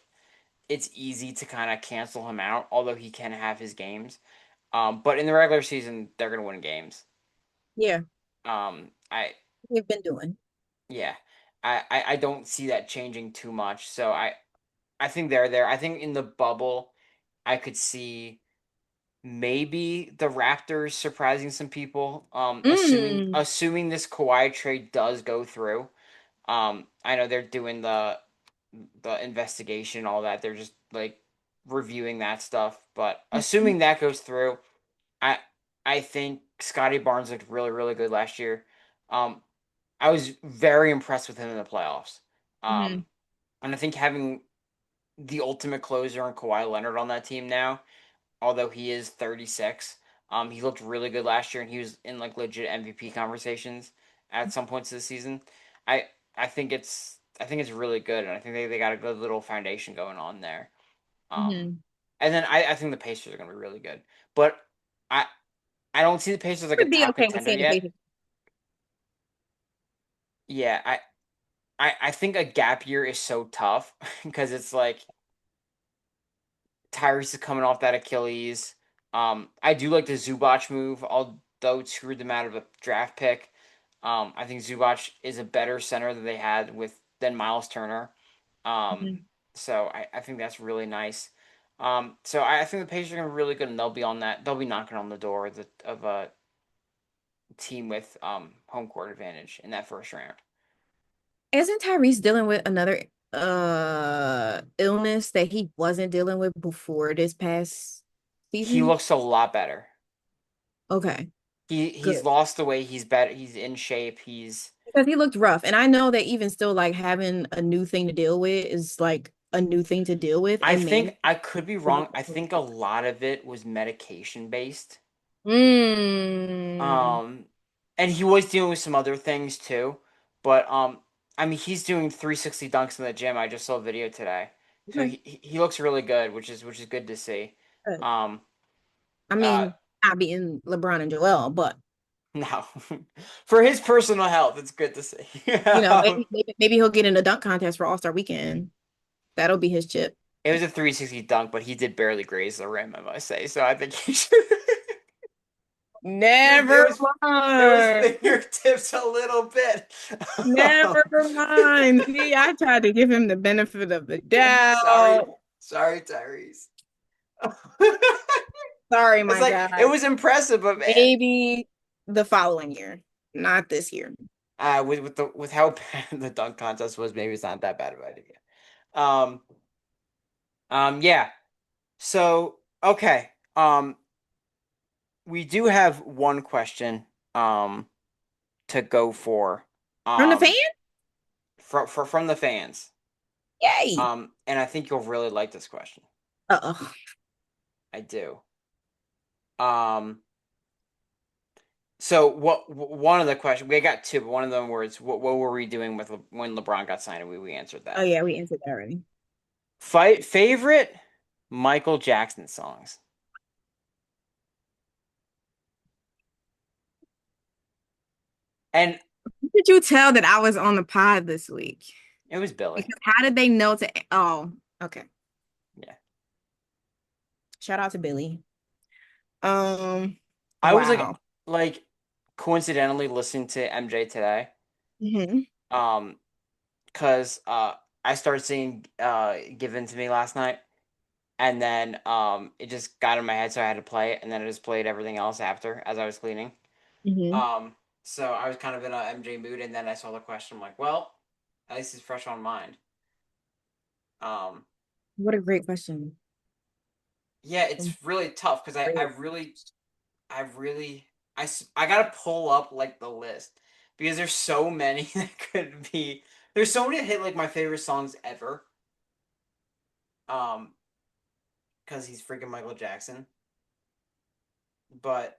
it's easy to kind of cancel him out, although he can have his games. But in the regular season, they're gonna win games. Yeah. I We've been doing. yeah, I don't see that changing too much. So I think they're there. I think in the bubble, I could see maybe the Raptors surprising some people. Mm. Assuming this Kawhi trade does go through. I know they're doing the investigation, all that. They're just like reviewing that stuff. But assuming that goes through, I I think Scotty Barnes looked really really good last year. Um, I was very impressed with him in the playoffs. Mm-hmm. Um, and I think having the ultimate closer and Kawhi Leonard on that team now, although he is 36. He looked really good last year, and he was in like legit MVP conversations at some points of the season. I I think it's really good, and I think they got a good little foundation going on there. Um, Mm-hmm. and then I think the Pacers are going to be really good, but I I don't see the Pacers like a Would be top okay with contender seeing the yet. Pacers. Yeah, I think a gap year is so tough because it's like Tyrese is coming off that Achilles. I do like the Zubac move, although it screwed them out of a draft pick. I think Zubac is a better center than they had with than Miles Turner. Um, Mhm. so I think that's really nice. So I think the Pacers are gonna be really good, and they'll be on that. They'll be knocking on the door of a team with home court advantage in that first round. Isn't Tyrese dealing with another illness that he wasn't dealing with before this past He season? looks a lot better. Okay, He's good. lost the weight. He's better. He's in shape. He's Because he looked rough. And I know that even still, like having a new thing to deal with is like a new thing to deal with. I And man, think I could be wrong. I think a lot of it was medication based. mm, Um, and he was dealing with some other things too. But I mean, he's doing 360 dunks in the gym. I just saw a video today, so okay, he looks really good, which is good to see. good. Um, I uh, mean, not beating LeBron and Joel, but no, for his personal health, it's good to see. maybe, maybe he'll get in a dunk contest for All-Star Weekend. That'll be his chip. It was a 360 dunk, but he did barely graze the rim, I must say. So I think he should. it Never was it was mind. fingertips a little bit. Never mind. See, I tried to give him the benefit of the Sorry, doubt. sorry, Tyrese. Sorry, It's my like it guy. was impressive, but man, Maybe the following year, not this year. with how bad the dunk contest was, maybe it's not that bad of an idea. Um, yeah. So okay, we do have one question to go for From the fan? um from the fans. Yay. And I think you'll really like this question. Uh-oh. I do. Um, so one of the questions we got two, but one of them was what were we doing with when LeBron got signed? And we answered Oh that. yeah, we answered that already. Fight favorite Michael Jackson songs, and Did you tell that I was on the pod this week? it was Billy. Because how did they know to oh, okay. Yeah, Shout out to Billy. Um, I was wow. like coincidentally listening to MJ today. Hmm. Um, because I started seeing Given to Me last night. And then it just got in my head, so I had to play it, and then I just played everything else after as I was cleaning. Hmm. So I was kind of in a MJ mood, and then I saw the question. I'm like, well, at least it's fresh on mind. Um, What a great question. yeah, it's really tough because I gotta pull up like the list because there's so many that could be. There's so many that hit like my favorite songs ever. Um, because he's freaking Michael Jackson. But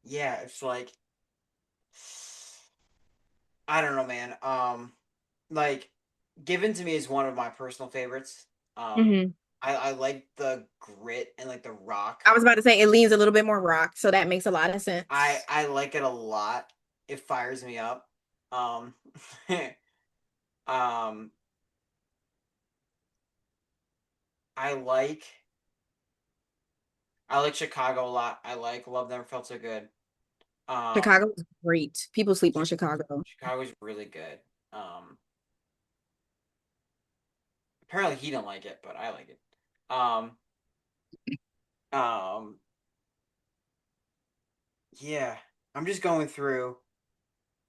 yeah, it's like I don't know, man. Like Given to Me is one of my personal favorites. Um, Hmm. I like the grit and like the rock. I was about to say it leans a little bit more rock, so that makes a lot of sense. I like it a lot. It fires me up. Um, um, I like I like Chicago a lot. I like Love Never Felt So Good. Um, Chicago is great. People sleep on Chicago. Chicago's really good. Um, Apparently he don't like it, but I like it. Um, um, yeah. I'm just going through.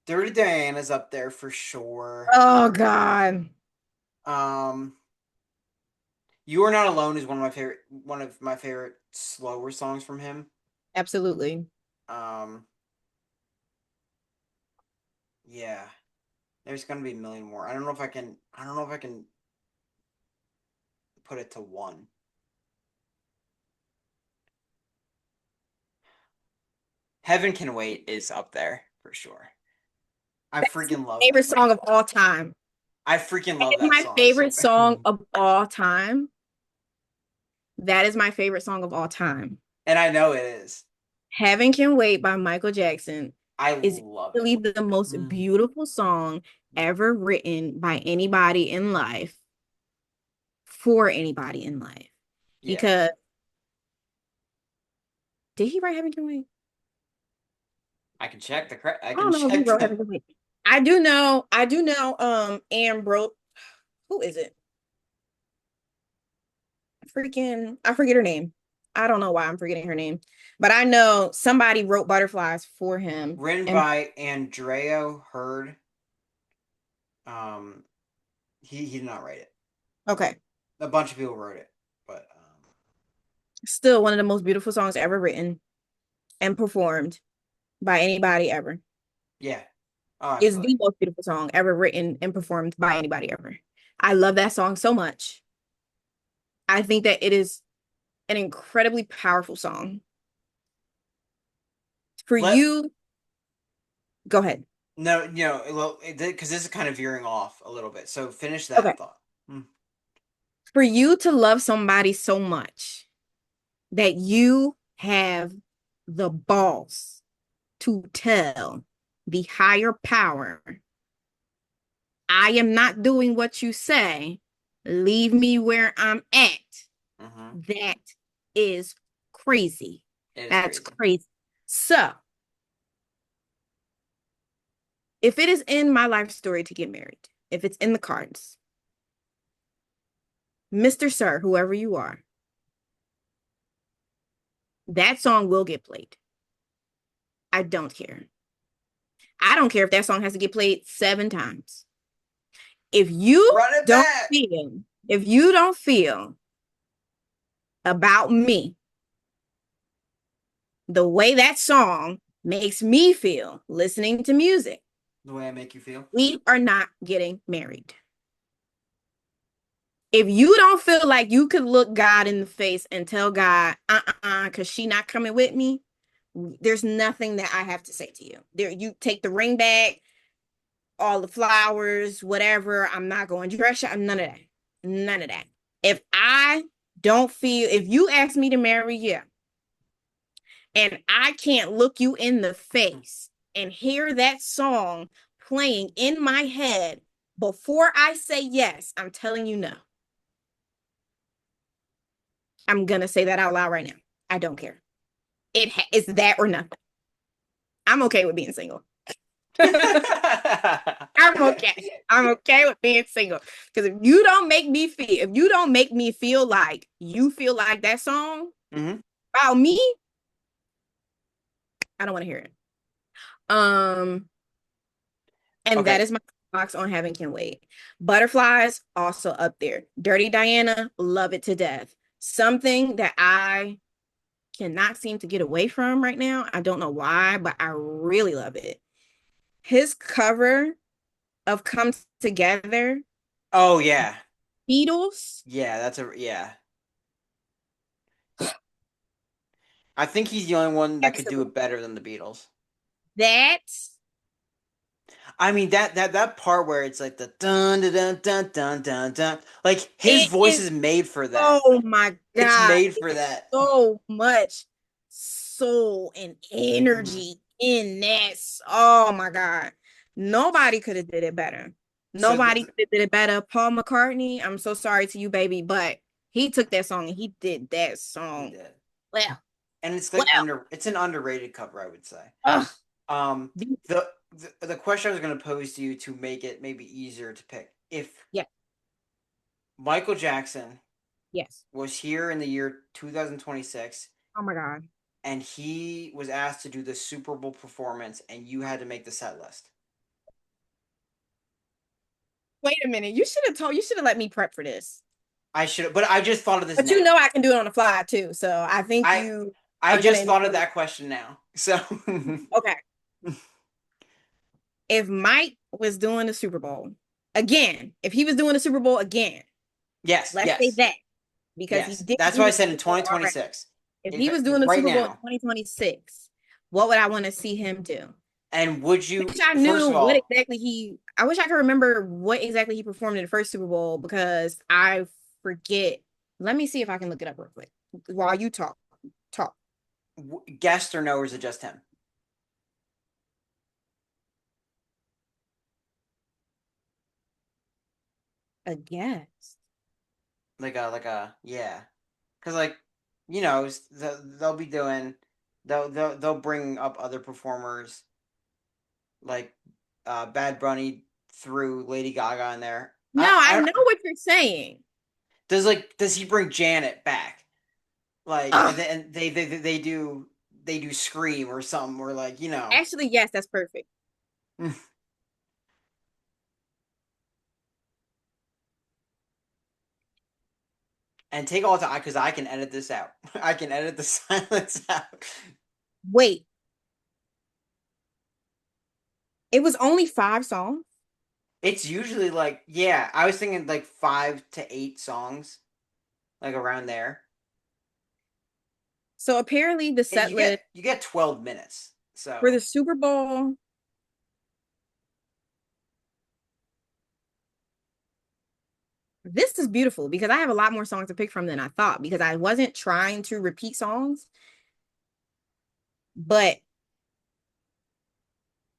Dirty Diana's up there for sure. Oh God. Um, You Are Not Alone is one of my favorite slower songs from him. Absolutely. Um, yeah. There's gonna be a million more. I don't know if I can put it to one. Heaven Can Wait is up there for sure. I That's my freaking love favorite song of all time. I freaking That love is that my song so favorite song bad. of all time. That is my favorite song of all time. And I know it is. Heaven Can Wait by Michael Jackson I is love it. really the most Mm. beautiful song ever written by anybody in life for anybody in life. Yeah. Because did he write Heaven Can Wait? I I can don't know if he check wrote Heaven that. Can Wait. I do know, Ambrose, who is it? I forget her name. I don't know why I'm forgetting her name, but I know somebody wrote Butterflies for him. Written And by Andrea Hurd. Um, he did not write it. Okay. A bunch of people wrote it, but Still one of the most beautiful songs ever written and performed by anybody ever. yeah. Oh, It's absolutely. the most beautiful song ever written and performed by anybody ever. I love that song so much. I think that it is an incredibly powerful song. For Let you, go ahead. no, well, because this is kind of veering off a little bit. So finish Okay. that thought. Hmm. For you to love somebody so much that you have the balls to tell the higher power, I am not doing what you say. Leave me where I'm at. Hmm. That is crazy. It is That's crazy. crazy. So, if it is in my life story to get married, if it's in the cards, Mr. Sir, whoever you are, that song will get played. I don't care. I don't care if that song has to get played 7 times. If you Run it don't back. feel, if you don't feel about me the way that song makes me feel listening to music, The way I make you feel. we are not getting married. If you don't feel like you could look God in the face and tell God, because she not coming with me, there's nothing that I have to say to you. There, you take the ring back, all the flowers, whatever. I'm not going to dress you. None of that. None of that. If I don't feel, if you ask me to marry you and I can't look you in the face and hear that song playing in my head before I say yes, I'm telling you no. I'm going to say that out loud right now. I don't care. It's that or nothing. I'm okay with being single. I'm okay. I'm okay with being single. Because if you don't make me feel like you feel like that song Hmm. about me, I don't want to hear it. Um, and that Okay. is my box on Heaven Can Wait. Butterflies also up there. Dirty Diana, love it to death. Something that I cannot seem to get away from right now. I don't know why, but I really love it. His cover of Come Together, Oh yeah. Beatles, Yeah, that's a yeah. I think he's the only one that could do excellent. it better than the Beatles. That I mean that part where it's like the dun dun dun dun dun dun dun. Like his it voice is, is made for that. oh my It's God, made for it's that. so much soul and Hmm. energy in that. Oh my God. Nobody could have did it better. So Nobody could have did it better. Paul McCartney, I'm so sorry to you, baby, but he took that song and he did that he song did, well. and it's Well, like it's an underrated cover, I would say. ugh. Um, the question I was going to pose to you to make it maybe easier to pick: if Yeah, Michael Jackson yes. was here in the year 2026 Oh my God. and he was asked to do the Super Bowl performance and you had to make the set list. Wait a minute. You should have let me prep for this. I should, but I just thought of this But you now. know I can do it on the fly too. So I think I you I are gonna just thought of enjoy that question now. So it. Okay. If Mike was doing the Super Bowl again, if he was doing the Super Bowl again, yes, let's say yes, that because he yes. did That's do why I the said in Super Bowl already. 2026. If he If was doing the right Super Bowl in now, 2026, what would I want to see him do? and would I you wish I first knew of what all, exactly I wish I could remember what exactly he performed in the first Super Bowl because I forget. Let me see if I can look it up real quick while you talk. Talk. guest or no, or is it just him? A guess. Like a yeah, because like they'll be doing they'll bring up other performers like Bad Bunny through Lady Gaga in there. No, I know what you're saying. Does he bring Janet back? Like Ugh. and they do Scream or something or like Actually, yes, that's perfect. And take all the time because I can edit this out. I can edit the silence out. Wait, it was only 5 songs. It's usually like, yeah, I was thinking like 5 to 8 songs, like around there. So apparently the And set list you get 12 minutes. for So, the Super Bowl, this is beautiful because I have a lot more songs to pick from than I thought because I wasn't trying to repeat songs, but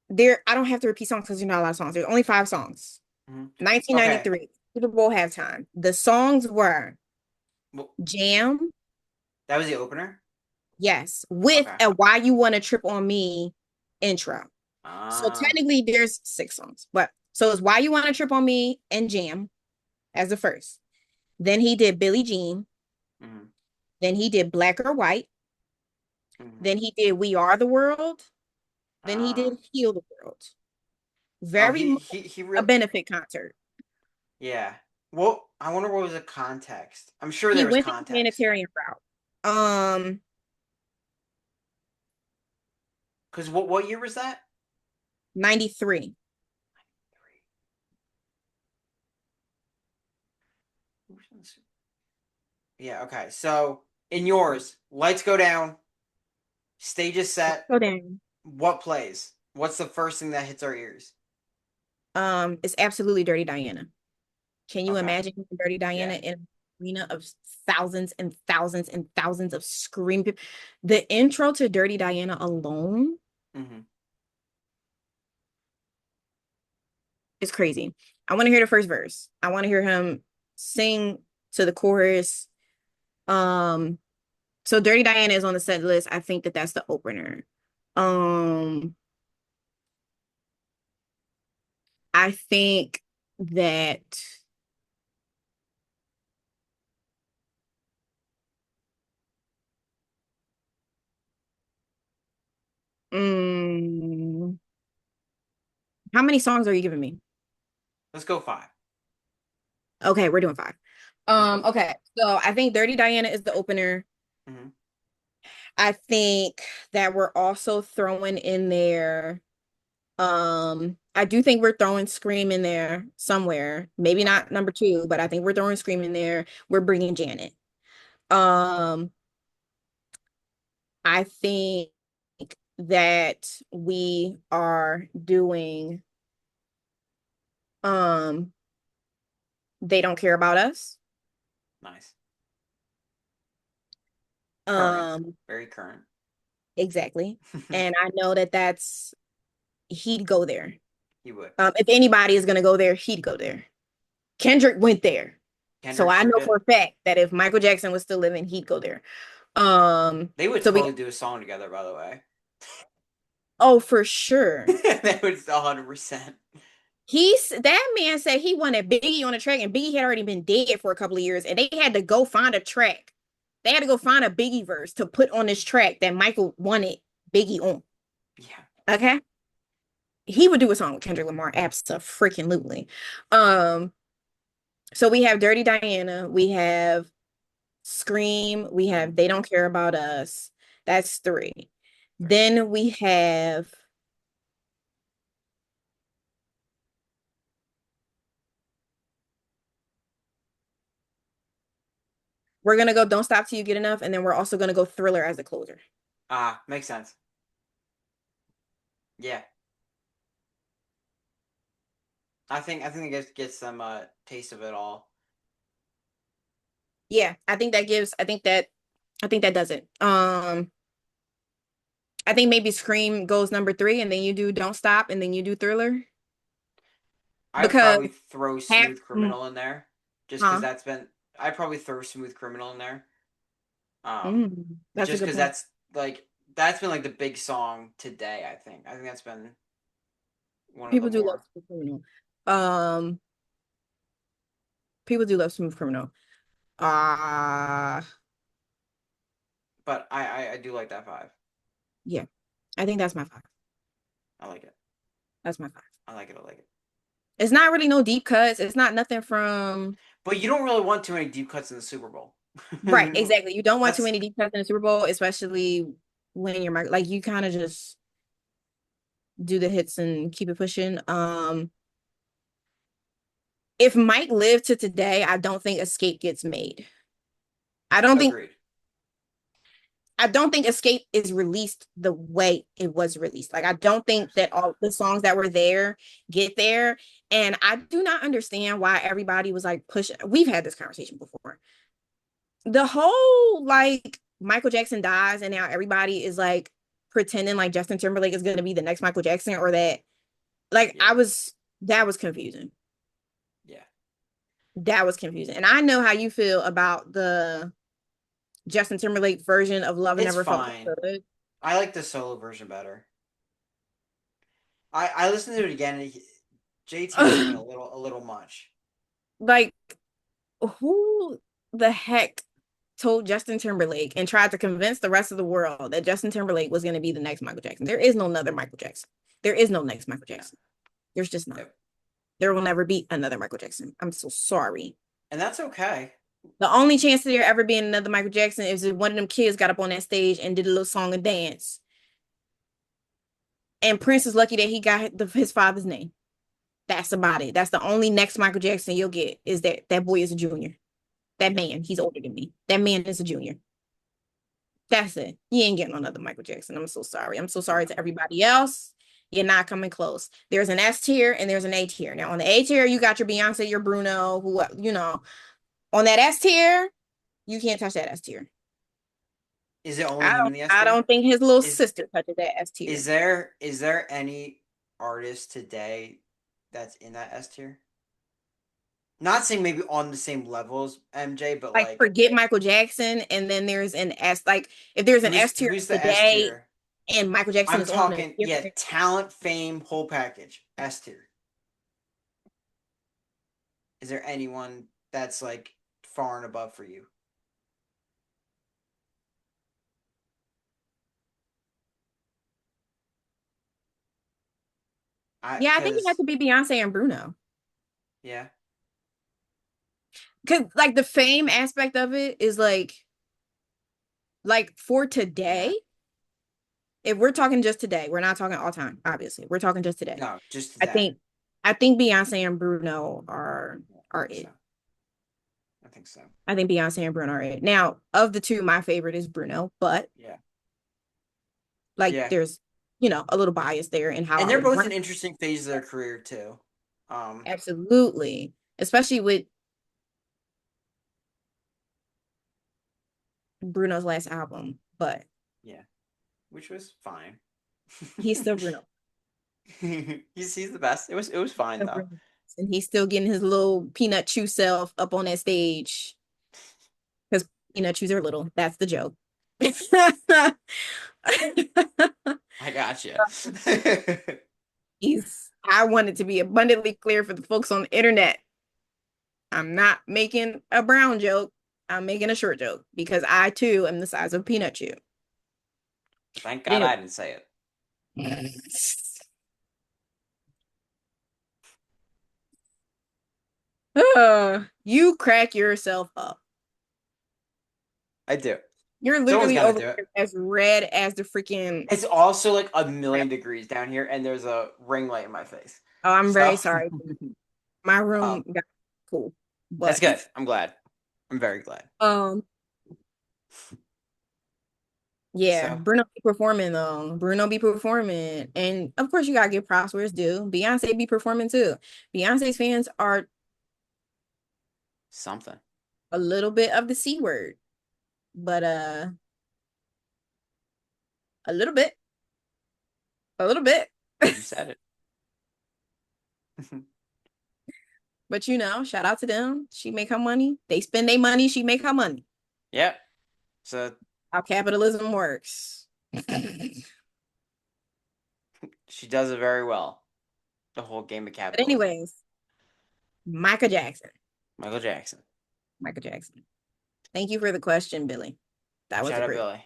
there I don't have to repeat songs because there's not a lot of songs. There's only 5 songs. mhm. Okay. 1993, Super Bowl halftime. The songs were Well, Jam, that was the opener. yes, with Okay. a Why You Wanna Trip on Me intro. So Ah. technically there's 6 songs, but so it's Why You Wanna Trip on Me and Jam as the first. Then he did Billie Jean. Mhm, Then he did Black or White. mhm. Then he did We Are the World. Then he Ah. did Heal the World. Oh, Very much he a real. benefit concert. Yeah. Well, I wonder what was the context. I'm sure He there was went the context. humanitarian route. 'Cause what year was that? 93. Yeah, okay. So in yours, lights go down, stage is set. So then, What plays? What's the first thing that hits our ears? it's absolutely Dirty Diana. Can you Okay. imagine Dirty Diana Yeah. in an arena of thousands and thousands and thousands of scream people? The intro to Dirty Diana alone Hmm. is crazy. I want to hear the first verse. I want to hear him sing to the chorus. Um, so Dirty Diana is on the set list. I think that that's the opener. Um, I think that mm, how many songs are you giving me? Let's go 5. Okay, we're doing 5. Let's go 5. Okay, so I think Dirty Diana is the opener. Hmm. I think that we're also throwing in there. I do think we're throwing Scream in there somewhere. Maybe Okay. not number 2, but I think we're throwing Scream in there. We're bringing Janet. Um, I think that we are doing um They Don't Care About Us. Nice. Current. Um, Very current. exactly. And I know that that's he'd go there. He would. If anybody is gonna go there, he'd go there. Kendrick went there. So Kendrick I sure know for did. a fact that if Michael Jackson was still living, he'd go there. They would So we totally do a song together, by the way. oh for sure. They would 100%. That man said he wanted Biggie on the track, and Biggie had already been dead for a couple of years, and they had to go find a track. They had to go find a Biggie verse to put on this track that Michael wanted Biggie on. Yeah. Okay. He would do a song with Kendrick Lamar, absolutely. Um, so we have Dirty Diana, we have Scream, we have Mhm. They Don't Care About Us. That's 3. Very good. Then we have we're gonna go Don't Stop Till You Get Enough, and then we're also gonna go Thriller as a closer. Ah, makes sense. Yeah. I think it gets some taste of it all. Yeah, I think that does it. I think maybe Scream goes number 3, and then you do Don't Stop, and then you do Thriller. I would Because probably throw half Smooth Criminal in there, just because huh? that's been. I'd probably throw Smooth Criminal in there, That's a just good because point. like that's been like the big song today. I think that's been one of the People do love more. Smooth Criminal. Um, People do love Smooth Criminal. Uh But I do like that 5. yeah, I think that's my 5. I like it. That's my 5. I like it. I like it. It's not really no deep cuts. It's not nothing from But you don't really want too many deep cuts in the Super Bowl. Right, exactly. You don't want too That's many deep cuts in the Super Bowl, especially when you're like you kind of just do the hits and keep it pushing. If Mike lived to today, I don't think Escape gets made. I don't think agreed. I don't think Escape is released the way it was released. Like I don't think that Absolutely not. all the songs that were there get there. And I do not understand why everybody was like push. We've had this conversation before. The whole like Michael Jackson dies and now everybody is like pretending like Justin Timberlake is going to be the next Michael Jackson or that like Yeah. that was confusing. Yeah. That was confusing. And I know how you feel about the Justin Timberlake version of Love It's Never Felt So fine. Good. I like the solo version better. I listened to it again and JT was doing a little much. Like who the heck told Justin Timberlake and tried to convince the rest of the world that Justin Timberlake was going to be the next Michael Jackson? There is no another Michael Jackson. There is no next Michael Yeah. Jackson. There's just not. Yep. There will never be another Michael Jackson. I'm so sorry. And that's okay. The only chance of there ever being another Michael Jackson is if one of them kids got up on that stage and did a little song and dance. And Prince is lucky that he got his father's name. That's about it. That's the only next Michael Jackson you'll get is that boy is a junior. That Yep. man, he's older than me. That man is a junior. That's it. You ain't getting another Michael Jackson. I'm so sorry. I'm so sorry No. to everybody else. You're not coming close. There's an S tier and there's an A tier. Now on the A tier, you got your Beyonce, your Bruno, who on that S tier, you can't touch that S tier. Is it only him in the S I tier? don't think his little Is sister touches that S tier. is there any artist today that's in that S tier? Not saying maybe on the same level as MJ, but Like like forget Michael Jackson, and then there's an S. Like if there's an S tier who's the S today, tier? and Michael Jackson I'm is on a talking, yeah, different. talent, fame, whole package. S tier. Is there anyone that's like far and above for you? Yeah, I think it has Because to be Beyonce and Bruno. yeah, Cause like the fame aspect of it is like for yeah. today, if we're talking just today, we're not talking all time, obviously. We're talking just today. No, just I today. think I think Beyonce and Bruno Yeah, I are think so. it. I think so. I think Beyonce and Bruno are it. Now, of the two, my favorite is Bruno, but Yeah, like yeah. there's a little bias there in how And I they're would both rank. in interesting phases of their career too. Absolutely. Especially with Bruno's last album, but Yeah, which was fine. he's still Bruno. He's the best. It was fine Still though. Bruno. And he's still getting his little peanut chew self up on that stage because peanut chews are little. That's the joke. I gotcha. I want it to be abundantly clear for the folks on the internet. I'm not making a brown joke. I'm making a short joke because I too am the size of a peanut chew. Thank But God anyway. I didn't say it. You crack yourself up. I do. You're Someone's literally got to over do it. here as red as the freaking. It's also like a million degrees down here, and there's a ring light in my face. Oh, I'm So, very sorry. My um, room got cool. that's But good. I'm glad. I'm very glad. um yeah, So, Bruno be performing though. Bruno be performing. And of course you gotta give props where it's due. Beyonce be performing too. Beyonce's fans are something. a little bit of the C word, but a little bit. A little bit. You said it. But shout out to them. She make her money. They spend their money, she make her money. Yep. So How capitalism works. she does it very well. The whole game of But capitalism. anyways, Michael Jackson. Michael Jackson. Michael Jackson. Thank you for the question, Billy. That was a Shout out great. Billy.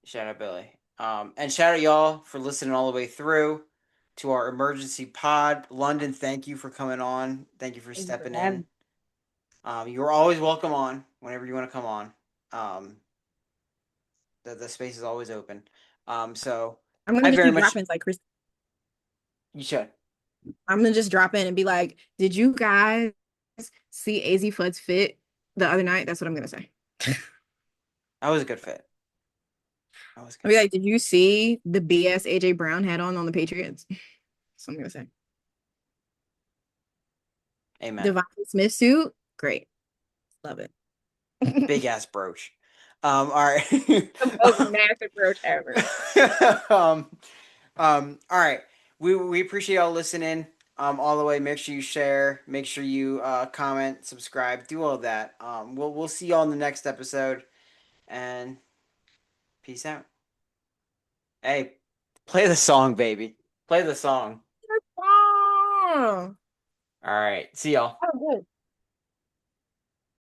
Shout out Billy. And shout out y'all for listening all the way through to our emergency pod. Londyn, thank you for coming on. Thank you for Thank you for stepping having in. You're always welcome on whenever you want to come on. Um, the space is always open. So I'm gonna I just very do much drop-ins like Chris. you should. I'm gonna just drop in and be like, "Did you guys see AZ Fudd's fit the other night?" That's what I'm gonna say. That was a good fit. That was a I'll good be fit. like, "Did you see the BS AJ Brown had on the Patriots?" So I'm gonna say. Amen. Devonta Smith suit, great, love it. Big The ass brooch. All right. most massive roach ever. um, all right. We appreciate y'all listening. All the way. Make sure you share. Make sure you comment, subscribe, do all of that. We'll see y'all in the next episode, and peace out. Hey, play the song, baby. Play the song. Oh. All right. See y'all.